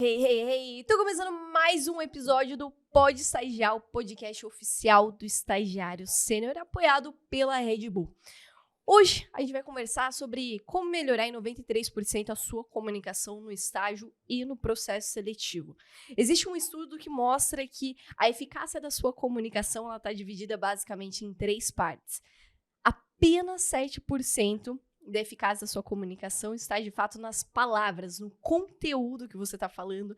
Hey, hey, hey! Tô começando mais um episódio do Pode Estagiar, o podcast oficial do estagiário sênior, apoiado pela Red Bull. Hoje a gente vai conversar sobre como melhorar em 93% a sua comunicação no estágio e no processo seletivo. Existe um estudo que mostra que a eficácia da sua comunicação está dividida basicamente em 3 partes. Apenas 7% da eficácia da sua comunicação está, de fato, nas palavras, no conteúdo que você está falando.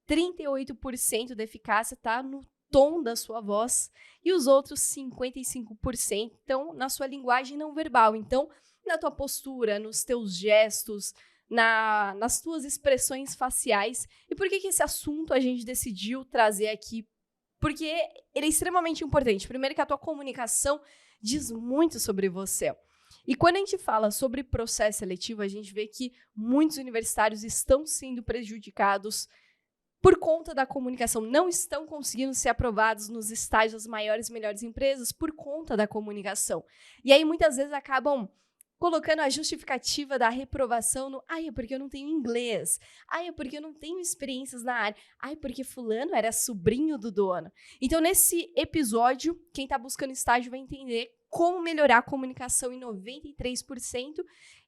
38% da eficácia está no tom da sua voz e os outros 55% estão na sua linguagem não verbal. Então, na tua postura, nos teus gestos, nas tuas expressões faciais. E por que esse assunto a gente decidiu trazer aqui? Porque ele é extremamente importante. Primeiro que a tua comunicação diz muito sobre você. E quando a gente fala sobre processo seletivo, a gente vê que muitos universitários estão sendo prejudicados por conta da comunicação, não estão conseguindo ser aprovados nos estágios das maiores e melhores empresas por conta da comunicação. E aí, muitas vezes, acabam colocando a justificativa da reprovação no é porque eu não tenho inglês, é porque eu não tenho experiências na área, é porque fulano era sobrinho do dono. Então, nesse episódio, quem está buscando estágio vai entender como melhorar a comunicação em 93%.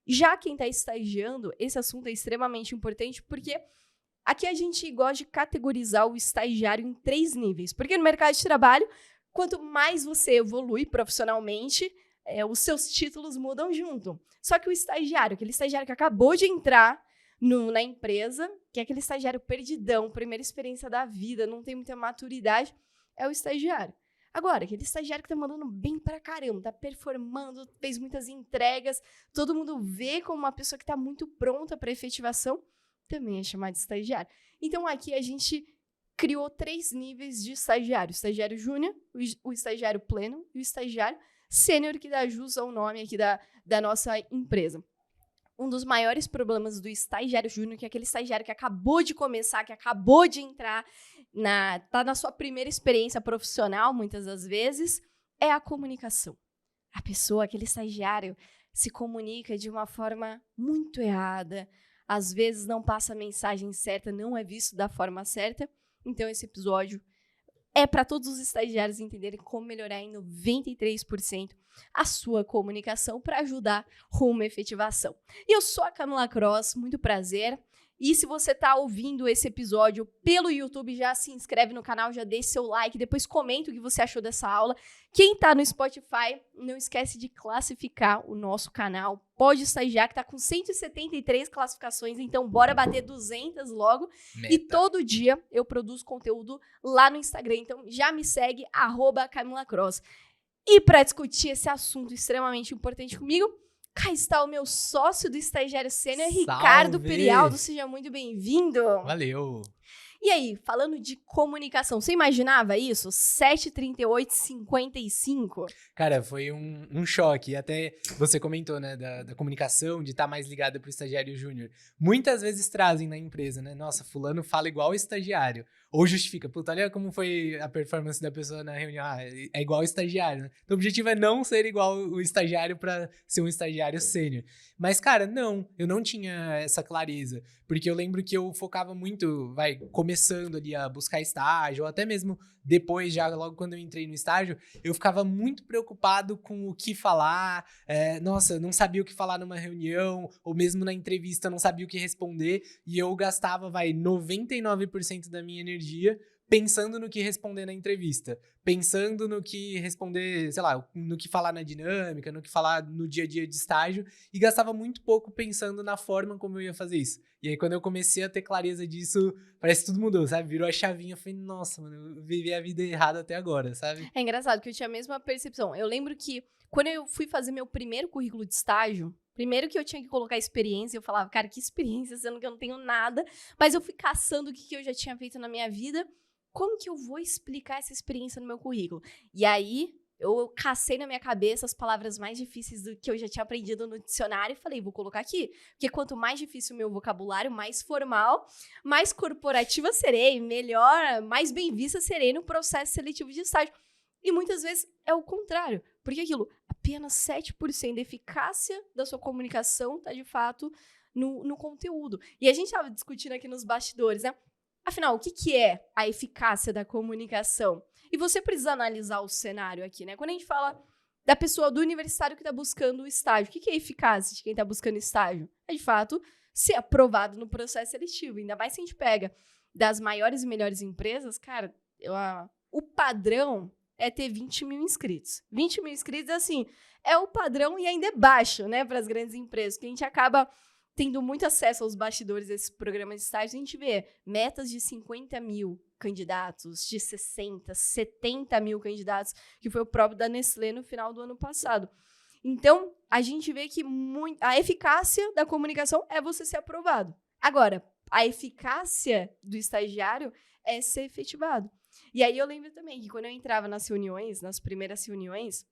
Já quem está estagiando, esse assunto é extremamente importante porque aqui a gente gosta de categorizar o estagiário em 3 níveis. Porque no mercado de trabalho, quanto mais você evolui profissionalmente, os seus títulos mudam junto. Só que o estagiário, aquele estagiário que acabou de entrar na empresa, que é aquele estagiário perdidão, primeira experiência da vida, não tem muita maturidade, é o estagiário. Agora, aquele estagiário que tá mandando bem pra caramba, tá performando, fez muitas entregas, todo mundo vê como uma pessoa que tá muito pronta para efetivação, também é chamado de estagiário. Então, aqui a gente criou 3 níveis de estagiário. O estagiário júnior, o estagiário pleno e o estagiário sênior, que dá jus ao nome aqui da nossa empresa. Um dos maiores problemas do estagiário júnior, que é aquele estagiário que acabou de começar, que acabou de entrar, tá na sua primeira experiência profissional, muitas das vezes, é a comunicação. A pessoa, aquele estagiário, se comunica de uma forma muito errada, às vezes não passa a mensagem certa, não é visto da forma certa. Então, esse episódio é para todos os estagiários entenderem como melhorar em 93% a sua comunicação para ajudar rumo à efetivação. E eu sou a Camila Cross, muito prazer. E se você está ouvindo esse episódio pelo YouTube, já se inscreve no canal, já deixa seu like, depois comenta o que você achou dessa aula. Quem está no Spotify, não esquece de classificar o nosso canal. Pode Estagiar, que está com 173 classificações, então bora bater 200 logo. Meta. E todo dia eu produzo conteúdo lá no Instagram, então já me segue, @CamilaCross. E para discutir esse assunto extremamente importante comigo, cá está o meu sócio do estagiário sênior, Ricardo Perialdo. Seja muito bem-vindo. Valeu. E aí, falando de comunicação, você imaginava isso? 7:38:55? Cara, foi um choque. Até você comentou, né, da comunicação, de estar mais ligada pro estagiário júnior. Muitas vezes trazem na empresa, né? Nossa, fulano fala igual o estagiário. Ou justifica, puta, olha como foi a performance da pessoa na reunião. É igual o estagiário, né? Então o objetivo é não ser igual o estagiário para ser um estagiário sênior. Mas, cara, não, eu não tinha essa clareza. Porque eu lembro que eu focava muito, começando ali a buscar estágio, ou até mesmo depois, já logo quando eu entrei no estágio, eu ficava muito preocupado com o que falar. Nossa, não sabia o que falar numa reunião, ou mesmo na entrevista, não sabia o que responder. E eu gastava, 99% da minha energia pensando no que responder na entrevista, pensando no que responder, sei lá, no que falar na dinâmica, no que falar no dia a dia de estágio, e gastava muito pouco pensando na forma como eu ia fazer isso. E aí, quando eu comecei a ter clareza disso, parece que tudo mudou, sabe? Virou a chavinha, eu falei, nossa, mano, eu vivi a vida errada até agora, sabe? É engraçado que eu tinha a mesma percepção. Eu lembro que quando eu fui fazer meu primeiro currículo de estágio, primeiro que eu tinha que colocar experiência, eu falava, cara, que experiência, sendo que eu não tenho nada, mas eu fui caçando o que eu já tinha feito na minha vida, como que eu vou explicar essa experiência no meu currículo? E aí, eu cacei na minha cabeça as palavras mais difíceis do que eu já tinha aprendido no dicionário e falei, vou colocar aqui. Porque quanto mais difícil o meu vocabulário, mais formal, mais corporativa serei, melhor, mais bem vista serei no processo seletivo de estágio. E muitas vezes é o contrário. Porque aquilo, apenas 7% da eficácia da sua comunicação está, de fato, no conteúdo. E a gente estava discutindo aqui nos bastidores, né? Afinal, o que é a eficácia da comunicação? E você precisa analisar o cenário aqui, né? Quando a gente fala da pessoa, do universitário que está buscando o estágio, o que é a eficácia de quem está buscando estágio? É, de fato, ser aprovado no processo seletivo. Ainda mais se a gente pega das maiores e melhores empresas, cara, o padrão é ter 20 mil inscritos. 20 mil inscritos, assim, é o padrão e ainda é baixo, né, para as grandes empresas, que a gente acaba tendo muito acesso aos bastidores desses programas de estágio. A gente vê metas de 50 mil candidatos, de 60, 70 mil candidatos, que foi o próprio da Nestlé no final do ano passado. Então, a gente vê que a eficácia da comunicação é você ser aprovado. Agora, a eficácia do estagiário é ser efetivado. E aí eu lembro também que quando eu entrava nas reuniões, nas primeiras reuniões,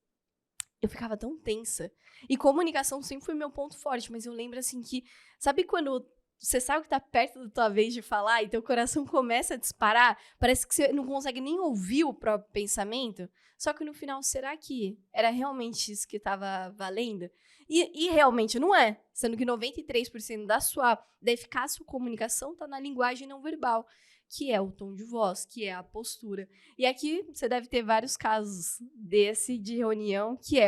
eu ficava tão tensa. E comunicação sempre foi meu ponto forte, mas eu lembro assim que, sabe quando você sabe que tá perto da tua vez de falar e teu coração começa a disparar, parece que você não consegue nem ouvir o próprio pensamento? Só que no final, será que era realmente isso que estava valendo? E realmente não é, sendo que 93% da eficácia da comunicação está na linguagem não verbal, que é o tom de voz, que é a postura. E aqui você deve ter vários casos de reunião, que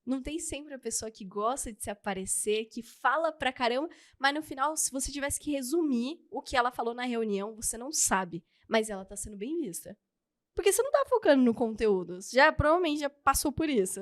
não tem sempre a pessoa que gosta de se aparecer, que fala pra caramba, mas no final, se você tivesse que resumir o que ela falou na reunião, você não sabe, mas ela tá sendo bem vista. Porque você não tá focando no conteúdo, provavelmente já passou por isso.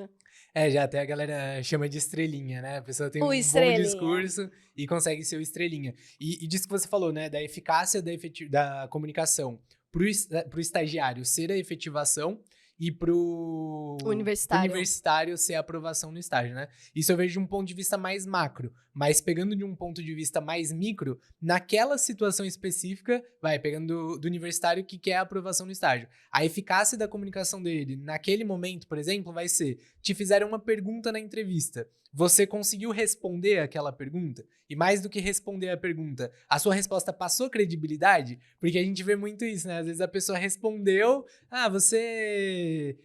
Já até a galera chama de estrelinha, né? A pessoa tem O bom estrelinha. discurso e consegue ser o estrelinha. E disso que você falou, né? Da eficácia da comunicação pro estagiário ser a efetivação e pro universitário ser a aprovação no estágio, né? Isso eu vejo de um ponto de vista mais macro, mas pegando de um ponto de vista mais micro, naquela situação específica, pegando do universitário que quer a aprovação no estágio. A eficácia da comunicação dele, naquele momento, por exemplo, vai ser: te fizeram uma pergunta na entrevista, você conseguiu responder aquela pergunta? E mais do que responder a pergunta, a sua resposta passou credibilidade? Porque a gente vê muito isso, né? Às vezes a pessoa respondeu: você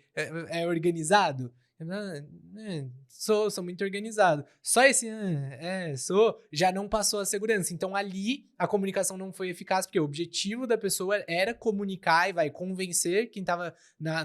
é organizado? Sou muito organizado. Só esse, sou, já não passou a segurança. Então ali a comunicação não foi eficaz, porque o objetivo da pessoa era comunicar e convencer quem tava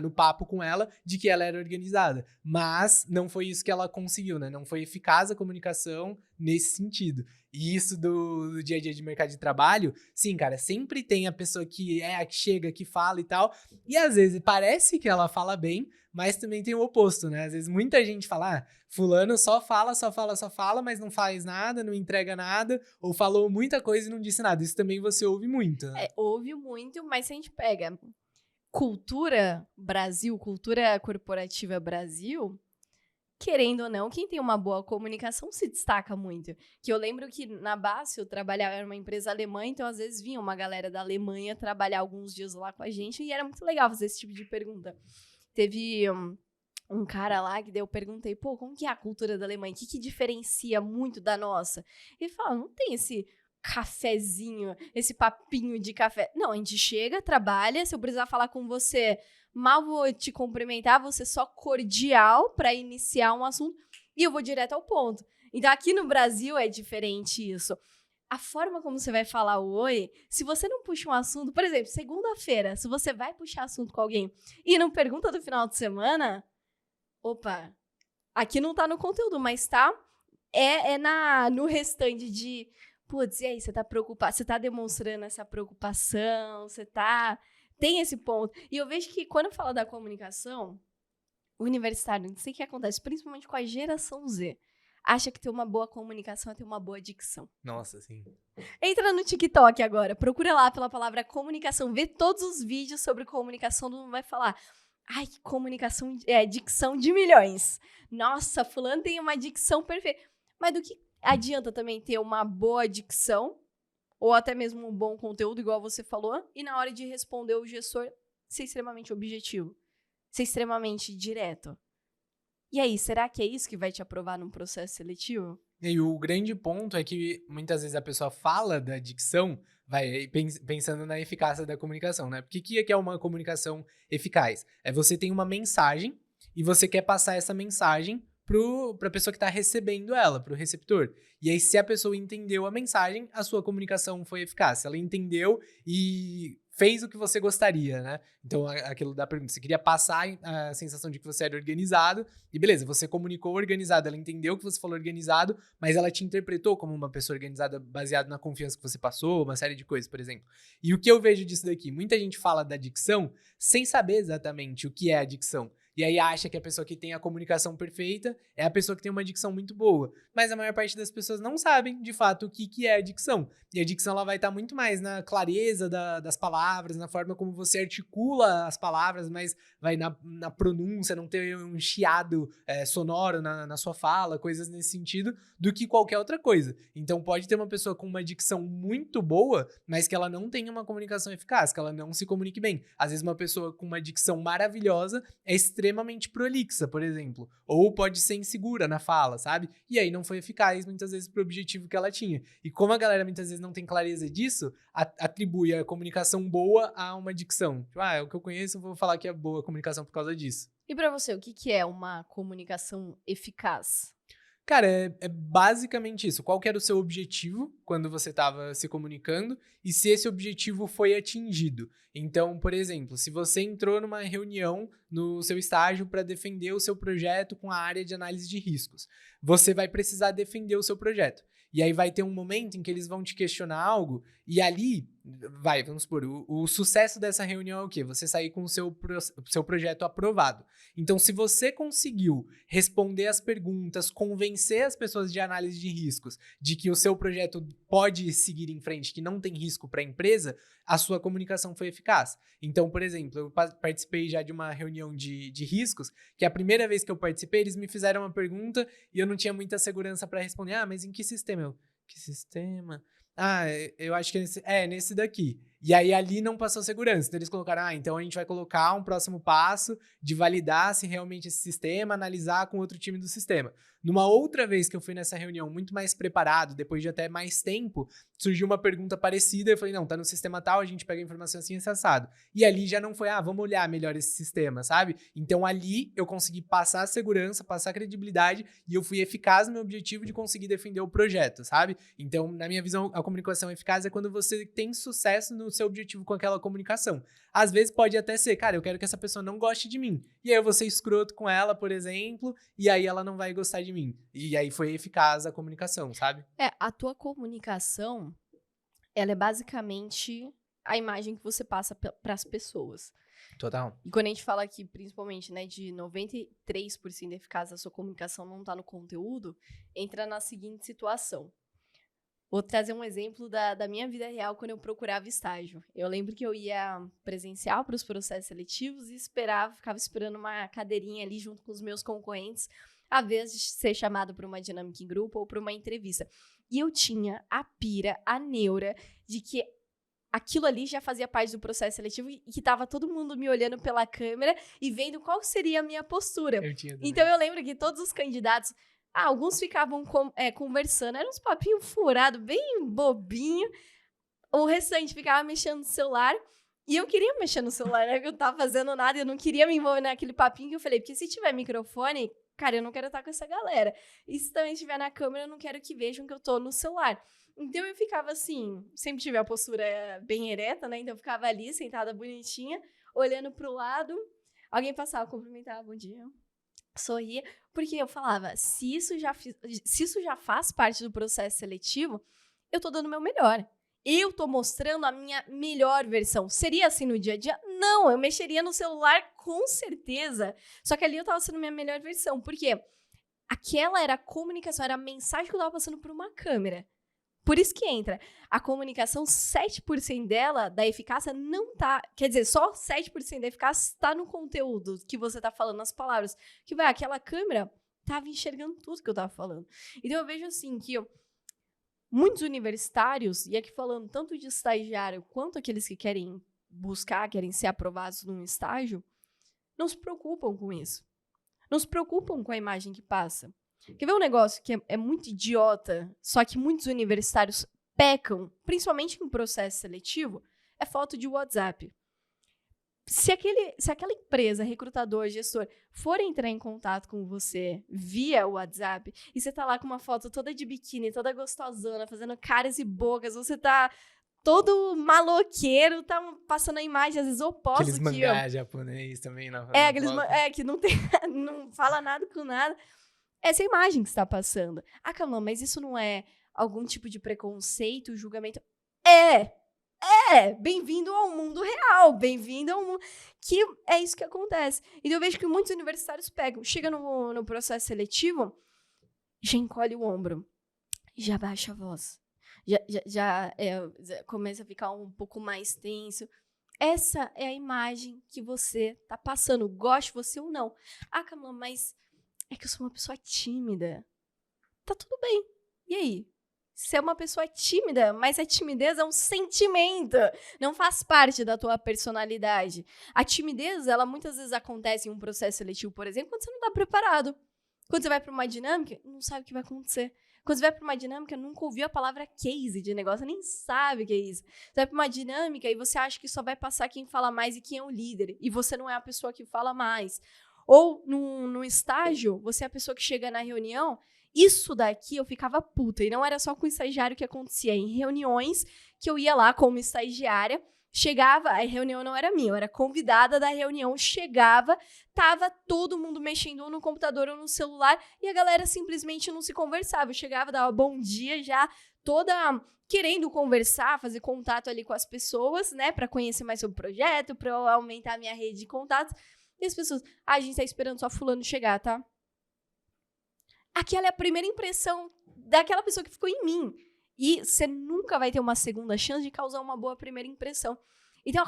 no papo com ela de que ela era organizada. Mas não foi isso que ela conseguiu, né? Não foi eficaz a comunicação nesse sentido. E isso do dia a dia de mercado de trabalho, sim, cara, sempre tem a pessoa que que chega, que fala e tal. E às vezes parece que ela fala bem, mas também tem o oposto, né? Às vezes muita gente fala: fulano só fala, mas não faz nada, não entrega nada, ou falou muita coisa e não disse nada. Isso também você ouve muito, né? Ouve muito, mas se a gente pega cultura Brasil, cultura corporativa Brasil, querendo ou não, quem tem uma boa comunicação se destaca muito. Que eu lembro que na Base eu trabalhava, era uma empresa alemã, então às vezes vinha uma galera da Alemanha trabalhar alguns dias lá com a gente e era muito legal fazer esse tipo de pergunta. Teve um cara lá que daí eu perguntei: como que é a cultura da Alemanha? O que diferencia muito da nossa? Ele fala: não tem esse cafezinho, esse papinho de café. Não, a gente chega, trabalha, se eu precisar falar com você, mal vou te cumprimentar, vou ser só cordial para iniciar um assunto e eu vou direto ao ponto. Então aqui no Brasil é diferente isso. A forma como você vai falar o oi, se você não puxa um assunto, por exemplo, segunda-feira, se você vai puxar assunto com alguém e não pergunta do final de semana, opa, aqui não tá no conteúdo, mas tá no restante de, putz, e aí, você tá preocupado, você tá demonstrando essa preocupação, tem esse ponto. E eu vejo que quando eu falo da comunicação, o universitário, não sei o que acontece, principalmente com a geração Z, acha que ter uma boa comunicação é ter uma boa dicção. Nossa, sim. Entra no TikTok agora, procura lá pela palavra comunicação, vê todos os vídeos sobre comunicação, todo mundo vai falar: ai, que comunicação, dicção de milhões. Nossa, fulano tem uma dicção perfeita. Mas do que adianta também ter uma boa dicção, ou até mesmo um bom conteúdo, igual você falou, e na hora de responder o gestor ser extremamente objetivo, ser extremamente direto? E aí, será que é isso que vai te aprovar num processo seletivo? E o grande ponto é que muitas vezes a pessoa fala da dicção, pensando na eficácia da comunicação, né? Porque o que é uma comunicação eficaz? É você tem uma mensagem e você quer passar essa mensagem para a pessoa que está recebendo ela, para o receptor. E aí, se a pessoa entendeu a mensagem, a sua comunicação foi eficaz. Se ela entendeu e fez o que você gostaria, né? Então, aquilo da pergunta, você queria passar a sensação de que você era organizado, e beleza, você comunicou organizado, ela entendeu que você falou organizado, mas ela te interpretou como uma pessoa organizada baseado na confiança que você passou, uma série de coisas, por exemplo. E o que eu vejo disso daqui? Muita gente fala da dicção sem saber exatamente o que é a dicção. E aí acha que a pessoa que tem a comunicação perfeita é a pessoa que tem uma dicção muito boa. Mas a maior parte das pessoas não sabem, de fato, o que é a dicção. E a dicção ela vai estar muito mais na clareza das palavras, na forma como você articula as palavras, mas vai na pronúncia, não ter um chiado sonoro na sua fala, coisas nesse sentido, do que qualquer outra coisa. Então pode ter uma pessoa com uma dicção muito boa, mas que ela não tenha uma comunicação eficaz, que ela não se comunique bem. Às vezes uma pessoa com uma dicção maravilhosa é extremamente prolixa, por exemplo, ou pode ser insegura na fala, sabe? E aí não foi eficaz muitas vezes pro objetivo que ela tinha. E como a galera muitas vezes não tem clareza disso, atribui a comunicação boa a uma dicção. Tipo, é o que eu conheço, eu vou falar que é boa a comunicação por causa disso. E pra você, o que é uma comunicação eficaz? Cara, é basicamente isso. Qual que era o seu objetivo quando você estava se comunicando e se esse objetivo foi atingido. Então, por exemplo, se você entrou numa reunião no seu estágio para defender o seu projeto com a área de análise de riscos, você vai precisar defender o seu projeto. E aí vai ter um momento em que eles vão te questionar algo e ali, vamos supor, o sucesso dessa reunião é o quê? Você sair com o seu projeto aprovado. Então, se você conseguiu responder as perguntas, convencer as pessoas de análise de riscos de que o seu projeto pode seguir em frente, que não tem risco para a empresa, a sua comunicação foi eficaz. Então, por exemplo, eu participei já de uma reunião de riscos, que a primeira vez que eu participei, eles me fizeram uma pergunta e eu não tinha muita segurança para responder. Ah, mas em que sistema? Que sistema? Ah, eu acho que nesse daqui. E aí ali não passou segurança. Então eles colocaram, então a gente vai colocar um próximo passo de validar se realmente esse sistema, analisar com outro time do sistema. Numa outra vez que eu fui nessa reunião muito mais preparado, depois de até mais tempo, surgiu uma pergunta parecida, eu falei, não, tá no sistema tal, a gente pega a informação assim, assado. E ali já não foi, vamos olhar melhor esse sistema, sabe? Então ali eu consegui passar a segurança, passar a credibilidade e eu fui eficaz no meu objetivo de conseguir defender o projeto, sabe? Então, na minha visão, a comunicação eficaz é quando você tem sucesso no seu objetivo com aquela comunicação. Às vezes pode até ser, cara, eu quero que essa pessoa não goste de mim. E aí eu vou ser escroto com ela, por exemplo, e aí ela não vai gostar de mim. E aí foi eficaz a comunicação, sabe? A tua comunicação, ela é basicamente a imagem que você passa para as pessoas. Total. E quando a gente fala aqui, principalmente, né, de 93% de eficácia da sua comunicação não tá no conteúdo, entra na seguinte situação. Vou trazer um exemplo da minha vida real quando eu procurava estágio. Eu lembro que eu ia presencial para os processos seletivos e ficava esperando uma cadeirinha ali junto com os meus concorrentes, a vez de ser chamado para uma dinâmica em grupo ou para uma entrevista. E eu tinha a pira, a neura de que aquilo ali já fazia parte do processo seletivo e que tava todo mundo me olhando pela câmera e vendo qual seria a minha postura. Então eu lembro que todos os candidatos, alguns ficavam conversando, eram uns papinhos furados, bem bobinho. O restante ficava mexendo no celular. E eu queria mexer no celular, né? Porque eu não tava fazendo nada, eu não queria me envolver naquele papinho que eu falei, porque se tiver microfone, cara, eu não quero estar com essa galera. E se também estiver na câmera, eu não quero que vejam que eu tô no celular. Então eu ficava assim, sempre tive a postura bem ereta, né? Então eu ficava ali, sentada bonitinha, olhando pro lado. Alguém passava, cumprimentava, bom dia, sorria. Porque eu falava, se isso já faz parte do processo seletivo, eu tô dando o meu melhor. Eu tô mostrando a minha melhor versão. Seria assim no dia a dia? Não, eu mexeria no celular com certeza. Só que ali eu tava sendo a minha melhor versão. Por quê? Aquela era a comunicação, era a mensagem que eu tava passando por uma câmera. Por isso que entra. A comunicação, 7% dela, da eficácia, não tá... Quer dizer, só 7% da eficácia está no conteúdo que você tá falando, nas palavras. Que, aquela câmera tava enxergando tudo que eu tava falando. Então, eu vejo assim, que muitos universitários, e aqui falando tanto de estagiário quanto aqueles que querem ser aprovados num estágio, não se preocupam com isso. Não se preocupam com a imagem que passa. Quer ver um negócio que é muito idiota, só que muitos universitários pecam, principalmente em processo seletivo? É foto de WhatsApp. Se aquela empresa, recrutador, gestor, for entrar em contato com você via WhatsApp e você tá lá com uma foto toda de biquíni, toda gostosona, fazendo caras e bocas, você tá todo maloqueiro, tá passando a imagem, às vezes, oposta Aqueles que... mangá japonês também na foto. Que não tem, não fala nada com nada. Essa é a imagem que você tá passando. Ah, calma, mas isso não é algum tipo de preconceito, julgamento? Bem-vindo ao mundo real, bem-vindo ao mundo... Que é isso que acontece. Então eu vejo que muitos universitários pegam, chega no processo seletivo, já encolhe o ombro, já baixa a voz, já começa a ficar um pouco mais tenso. Essa é a imagem que você tá passando, goste você ou não. Ah, Camila, mas é que eu sou uma pessoa tímida. Tá tudo bem. E aí? Você é uma pessoa tímida, mas a timidez é um sentimento, não faz parte da tua personalidade. A timidez, ela muitas vezes acontece em um processo seletivo, por exemplo, quando você não está preparado. Quando você vai para uma dinâmica, não sabe o que vai acontecer. Quando você vai para uma dinâmica, nunca ouviu a palavra case de negócio, nem sabe o que é isso. Você vai para uma dinâmica e você acha que só vai passar quem fala mais e quem é o líder, e você não é a pessoa que fala mais. Ou no estágio, você é a pessoa que chega na reunião. Isso daqui eu ficava puta, e não era só com o estagiário que acontecia, em reuniões que eu ia lá como estagiária, chegava, a reunião não era minha, eu era convidada da reunião, chegava, tava todo mundo mexendo ou no computador ou no celular, e a galera simplesmente não se conversava, eu chegava, dava bom dia já, toda querendo conversar, fazer contato ali com as pessoas, né, pra conhecer mais sobre o projeto, pra eu aumentar a minha rede de contatos, e as pessoas, a gente tá esperando só fulano chegar, tá? Aquela é a primeira impressão daquela pessoa que ficou em mim. E você nunca vai ter uma segunda chance de causar uma boa primeira impressão. Então,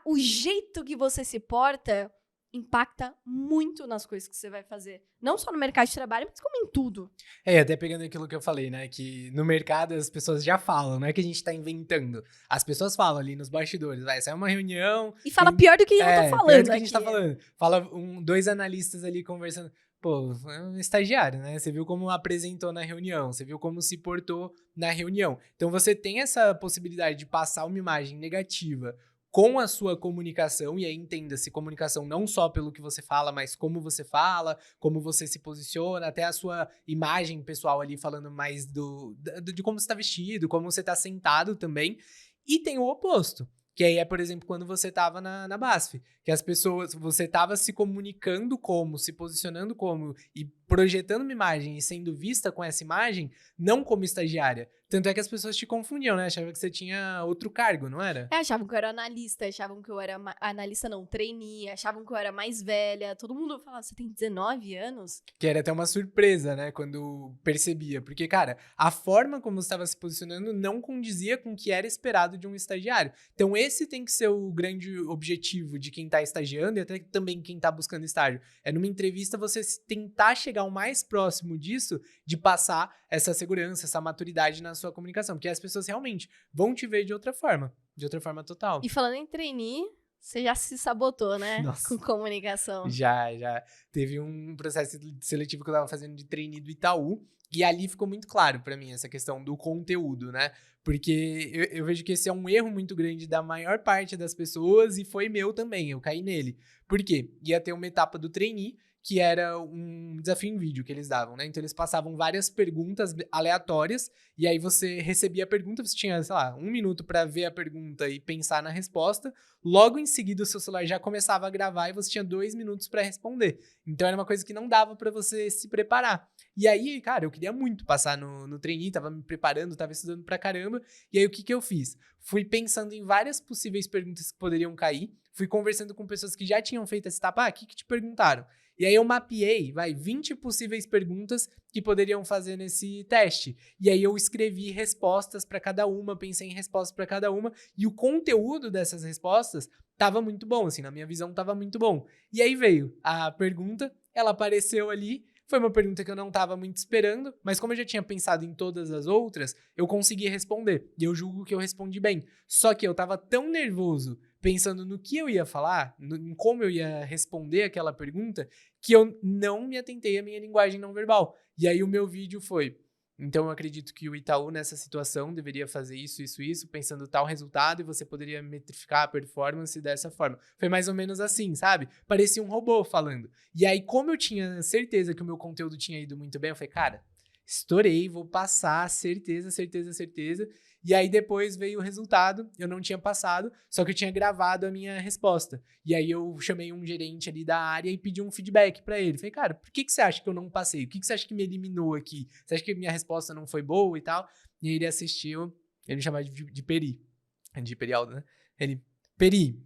o jeito que você se porta impacta muito nas coisas que você vai fazer. Não só no mercado de trabalho, mas como em tudo. Até pegando aquilo que eu falei, né? Que no mercado as pessoas já falam, não é que a gente tá inventando. As pessoas falam ali nos bastidores, vai sair uma reunião... E fala pior do que eu tô falando pior do que a gente aqui. tá falando. Fala dois analistas ali conversando. Pô, é um estagiário, né? Você viu como apresentou na reunião, você viu como se portou na reunião. Então você tem essa possibilidade de passar uma imagem negativa com a sua comunicação, e aí entenda-se comunicação não só pelo que você fala, mas como você fala, como você se posiciona, até a sua imagem pessoal ali falando mais de como você está vestido, como você está sentado também. E tem o oposto. Que aí é, por exemplo, quando você estava na BASF, que as pessoas, você estava se comunicando como, se posicionando como, e projetando uma imagem e sendo vista com essa imagem, não como estagiária. Tanto é que as pessoas te confundiam, né? Achavam que você tinha outro cargo, não era? Achavam que eu era analista, achavam que eu era... Analista não, trainee, achavam que eu era mais velha. Todo mundo falava, você tem 19 anos? Que era até uma surpresa, né? Quando percebia. Porque, cara, a forma como você estava se posicionando não condizia com o que era esperado de um estagiário. Então, esse tem que ser o grande objetivo de quem está estagiando e até também quem está buscando estágio. É numa entrevista você tentar chegar o mais próximo disso, de passar essa segurança, essa maturidade na sua comunicação. Porque as pessoas realmente vão te ver de outra forma total. E falando em trainee, você já se sabotou, né? Nossa. Com comunicação. Já. Teve um processo seletivo que eu tava fazendo de trainee do Itaú, e ali ficou muito claro pra mim essa questão do conteúdo, né? Porque eu vejo que esse é um erro muito grande da maior parte das pessoas, e foi meu também, eu caí nele. Por quê? Ia ter uma etapa do trainee, que era um desafio em vídeo que eles davam, né? Então, eles passavam várias perguntas aleatórias, e aí você recebia a pergunta, você tinha, sei lá, 1 minuto pra ver a pergunta e pensar na resposta, logo em seguida o seu celular já começava a gravar e você tinha 2 minutos pra responder. Então, era uma coisa que não dava pra você se preparar. E aí, cara, eu queria muito passar no trainee, tava me preparando, tava estudando pra caramba, e aí o que eu fiz? Fui pensando em várias possíveis perguntas que poderiam cair, fui conversando com pessoas que já tinham feito essa etapa, o que te perguntaram? E aí eu mapeei, 20 possíveis perguntas que poderiam fazer nesse teste. E aí eu escrevi respostas para cada uma, pensei em respostas para cada uma, e o conteúdo dessas respostas tava muito bom, assim, na minha visão tava muito bom. E aí veio a pergunta, ela apareceu ali, foi uma pergunta que eu não estava muito esperando, mas como eu já tinha pensado em todas as outras, eu consegui responder. E eu julgo que eu respondi bem. Só que eu estava tão nervoso pensando no que eu ia falar, em como eu ia responder aquela pergunta, que eu não me atentei à minha linguagem não verbal. E aí o meu vídeo foi Então, eu acredito que o Itaú, nessa situação, deveria fazer isso, pensando tal resultado, e você poderia metrificar a performance dessa forma. Foi mais ou menos assim, sabe? Parecia um robô falando. E aí, como eu tinha certeza que o meu conteúdo tinha ido muito bem, eu falei, cara, estourei, vou passar, certeza, certeza, certeza. E aí, depois veio o resultado, eu não tinha passado, só que eu tinha gravado a minha resposta. E aí, eu chamei um gerente ali da área e pedi um feedback pra ele. Falei, cara, por que você acha que eu não passei? O que você acha que me eliminou aqui? Você acha que minha resposta não foi boa e tal? E aí, ele assistiu, ele me chamava de Peri. De Perialdo, né? Ele, Peri,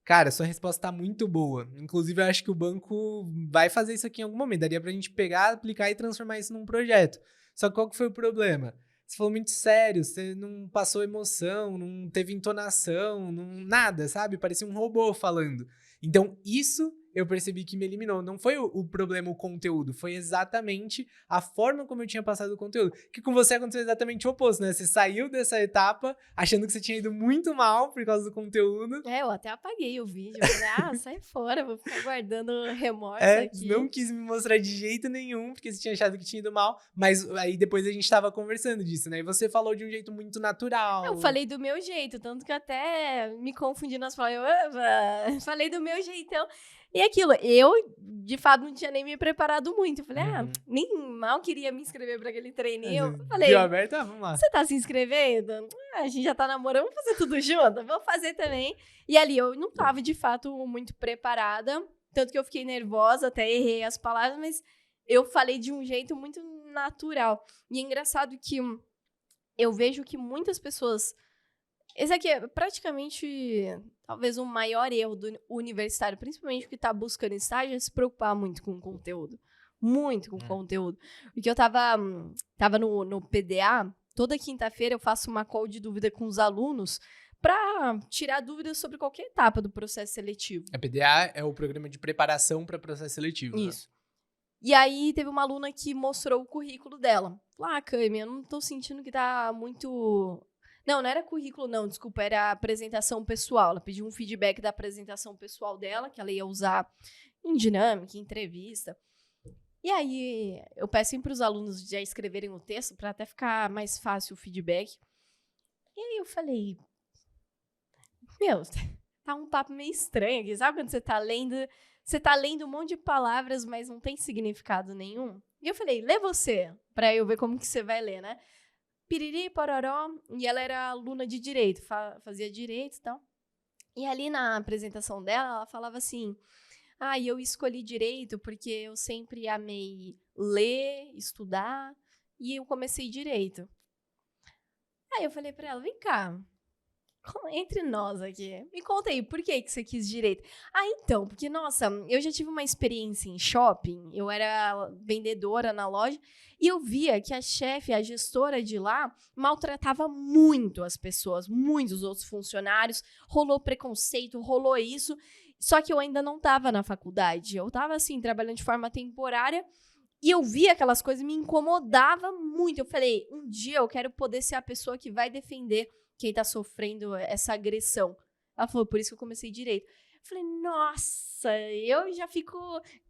cara, sua resposta tá muito boa. Inclusive, eu acho que o banco vai fazer isso aqui em algum momento. Daria pra gente pegar, aplicar e transformar isso num projeto. Só que qual que foi o problema? Você falou muito sério, você não passou emoção, não teve entonação, nada, sabe? Parecia um robô falando. Então, isso eu percebi que me eliminou. Não foi o problema o conteúdo, foi exatamente a forma como eu tinha passado o conteúdo. Que com você aconteceu exatamente o oposto, né? Você saiu dessa etapa achando que você tinha ido muito mal por causa do conteúdo. Eu até apaguei o vídeo. Falei, sai fora, vou ficar guardando remorso aqui. Não quis me mostrar de jeito nenhum, porque você tinha achado que tinha ido mal, mas aí depois a gente tava conversando disso, né? E você falou de um jeito muito natural. Eu falei do meu jeito, tanto que até me confundi nas palavras. Eu falei do meu jeitão. E aquilo, eu, de fato, não tinha nem me preparado muito. Eu falei, nem mal queria me inscrever pra aquele treininho. Eu falei, vamos lá. Você tá se inscrevendo? A gente já tá namorando, vamos fazer tudo junto? Vamos fazer também. E ali, eu não tava, de fato, muito preparada. Tanto que eu fiquei nervosa, até errei as palavras, mas eu falei de um jeito muito natural. E é engraçado que eu vejo que muitas pessoas... Esse aqui é praticamente, talvez, o maior erro do universitário, principalmente o que tá buscando estágio, é se preocupar muito com o conteúdo. Muito com o conteúdo. Porque eu tava no PDA, toda quinta-feira eu faço uma call de dúvida com os alunos para tirar dúvidas sobre qualquer etapa do processo seletivo. A PDA é o programa de preparação para processo seletivo. Isso. Né? E aí, teve uma aluna que mostrou o currículo dela. Falou, Cami, eu não tô sentindo que tá muito... Não era currículo, não, desculpa, era apresentação pessoal. Ela pediu um feedback da apresentação pessoal dela, que ela ia usar em dinâmica, em entrevista. E aí, eu peço para os alunos já escreverem o texto, para até ficar mais fácil o feedback. E aí eu falei, tá um papo meio estranho aqui, sabe quando você tá lendo um monte de palavras, mas não tem significado nenhum? E eu falei, lê você, para eu ver como que você vai ler, né? Piriri, pororó, e ela era aluna de direito, fazia direito e tal. E ali na apresentação dela, ela falava assim, eu escolhi direito porque eu sempre amei ler, estudar, e eu comecei direito. Aí eu falei pra ela, vem cá, entre nós aqui, me conta aí, por que você quis direito? Então, porque, nossa, eu já tive uma experiência em shopping, eu era vendedora na loja, e eu via que a chefe, a gestora de lá, maltratava muito as pessoas, muitos outros funcionários, rolou preconceito, rolou isso, só que eu ainda não estava na faculdade, eu estava, assim, trabalhando de forma temporária, e eu via aquelas coisas, me incomodava muito. Eu falei, um dia eu quero poder ser a pessoa que vai defender quem tá sofrendo essa agressão. Ela falou, por isso que eu comecei direito. Eu falei, nossa, eu já fico...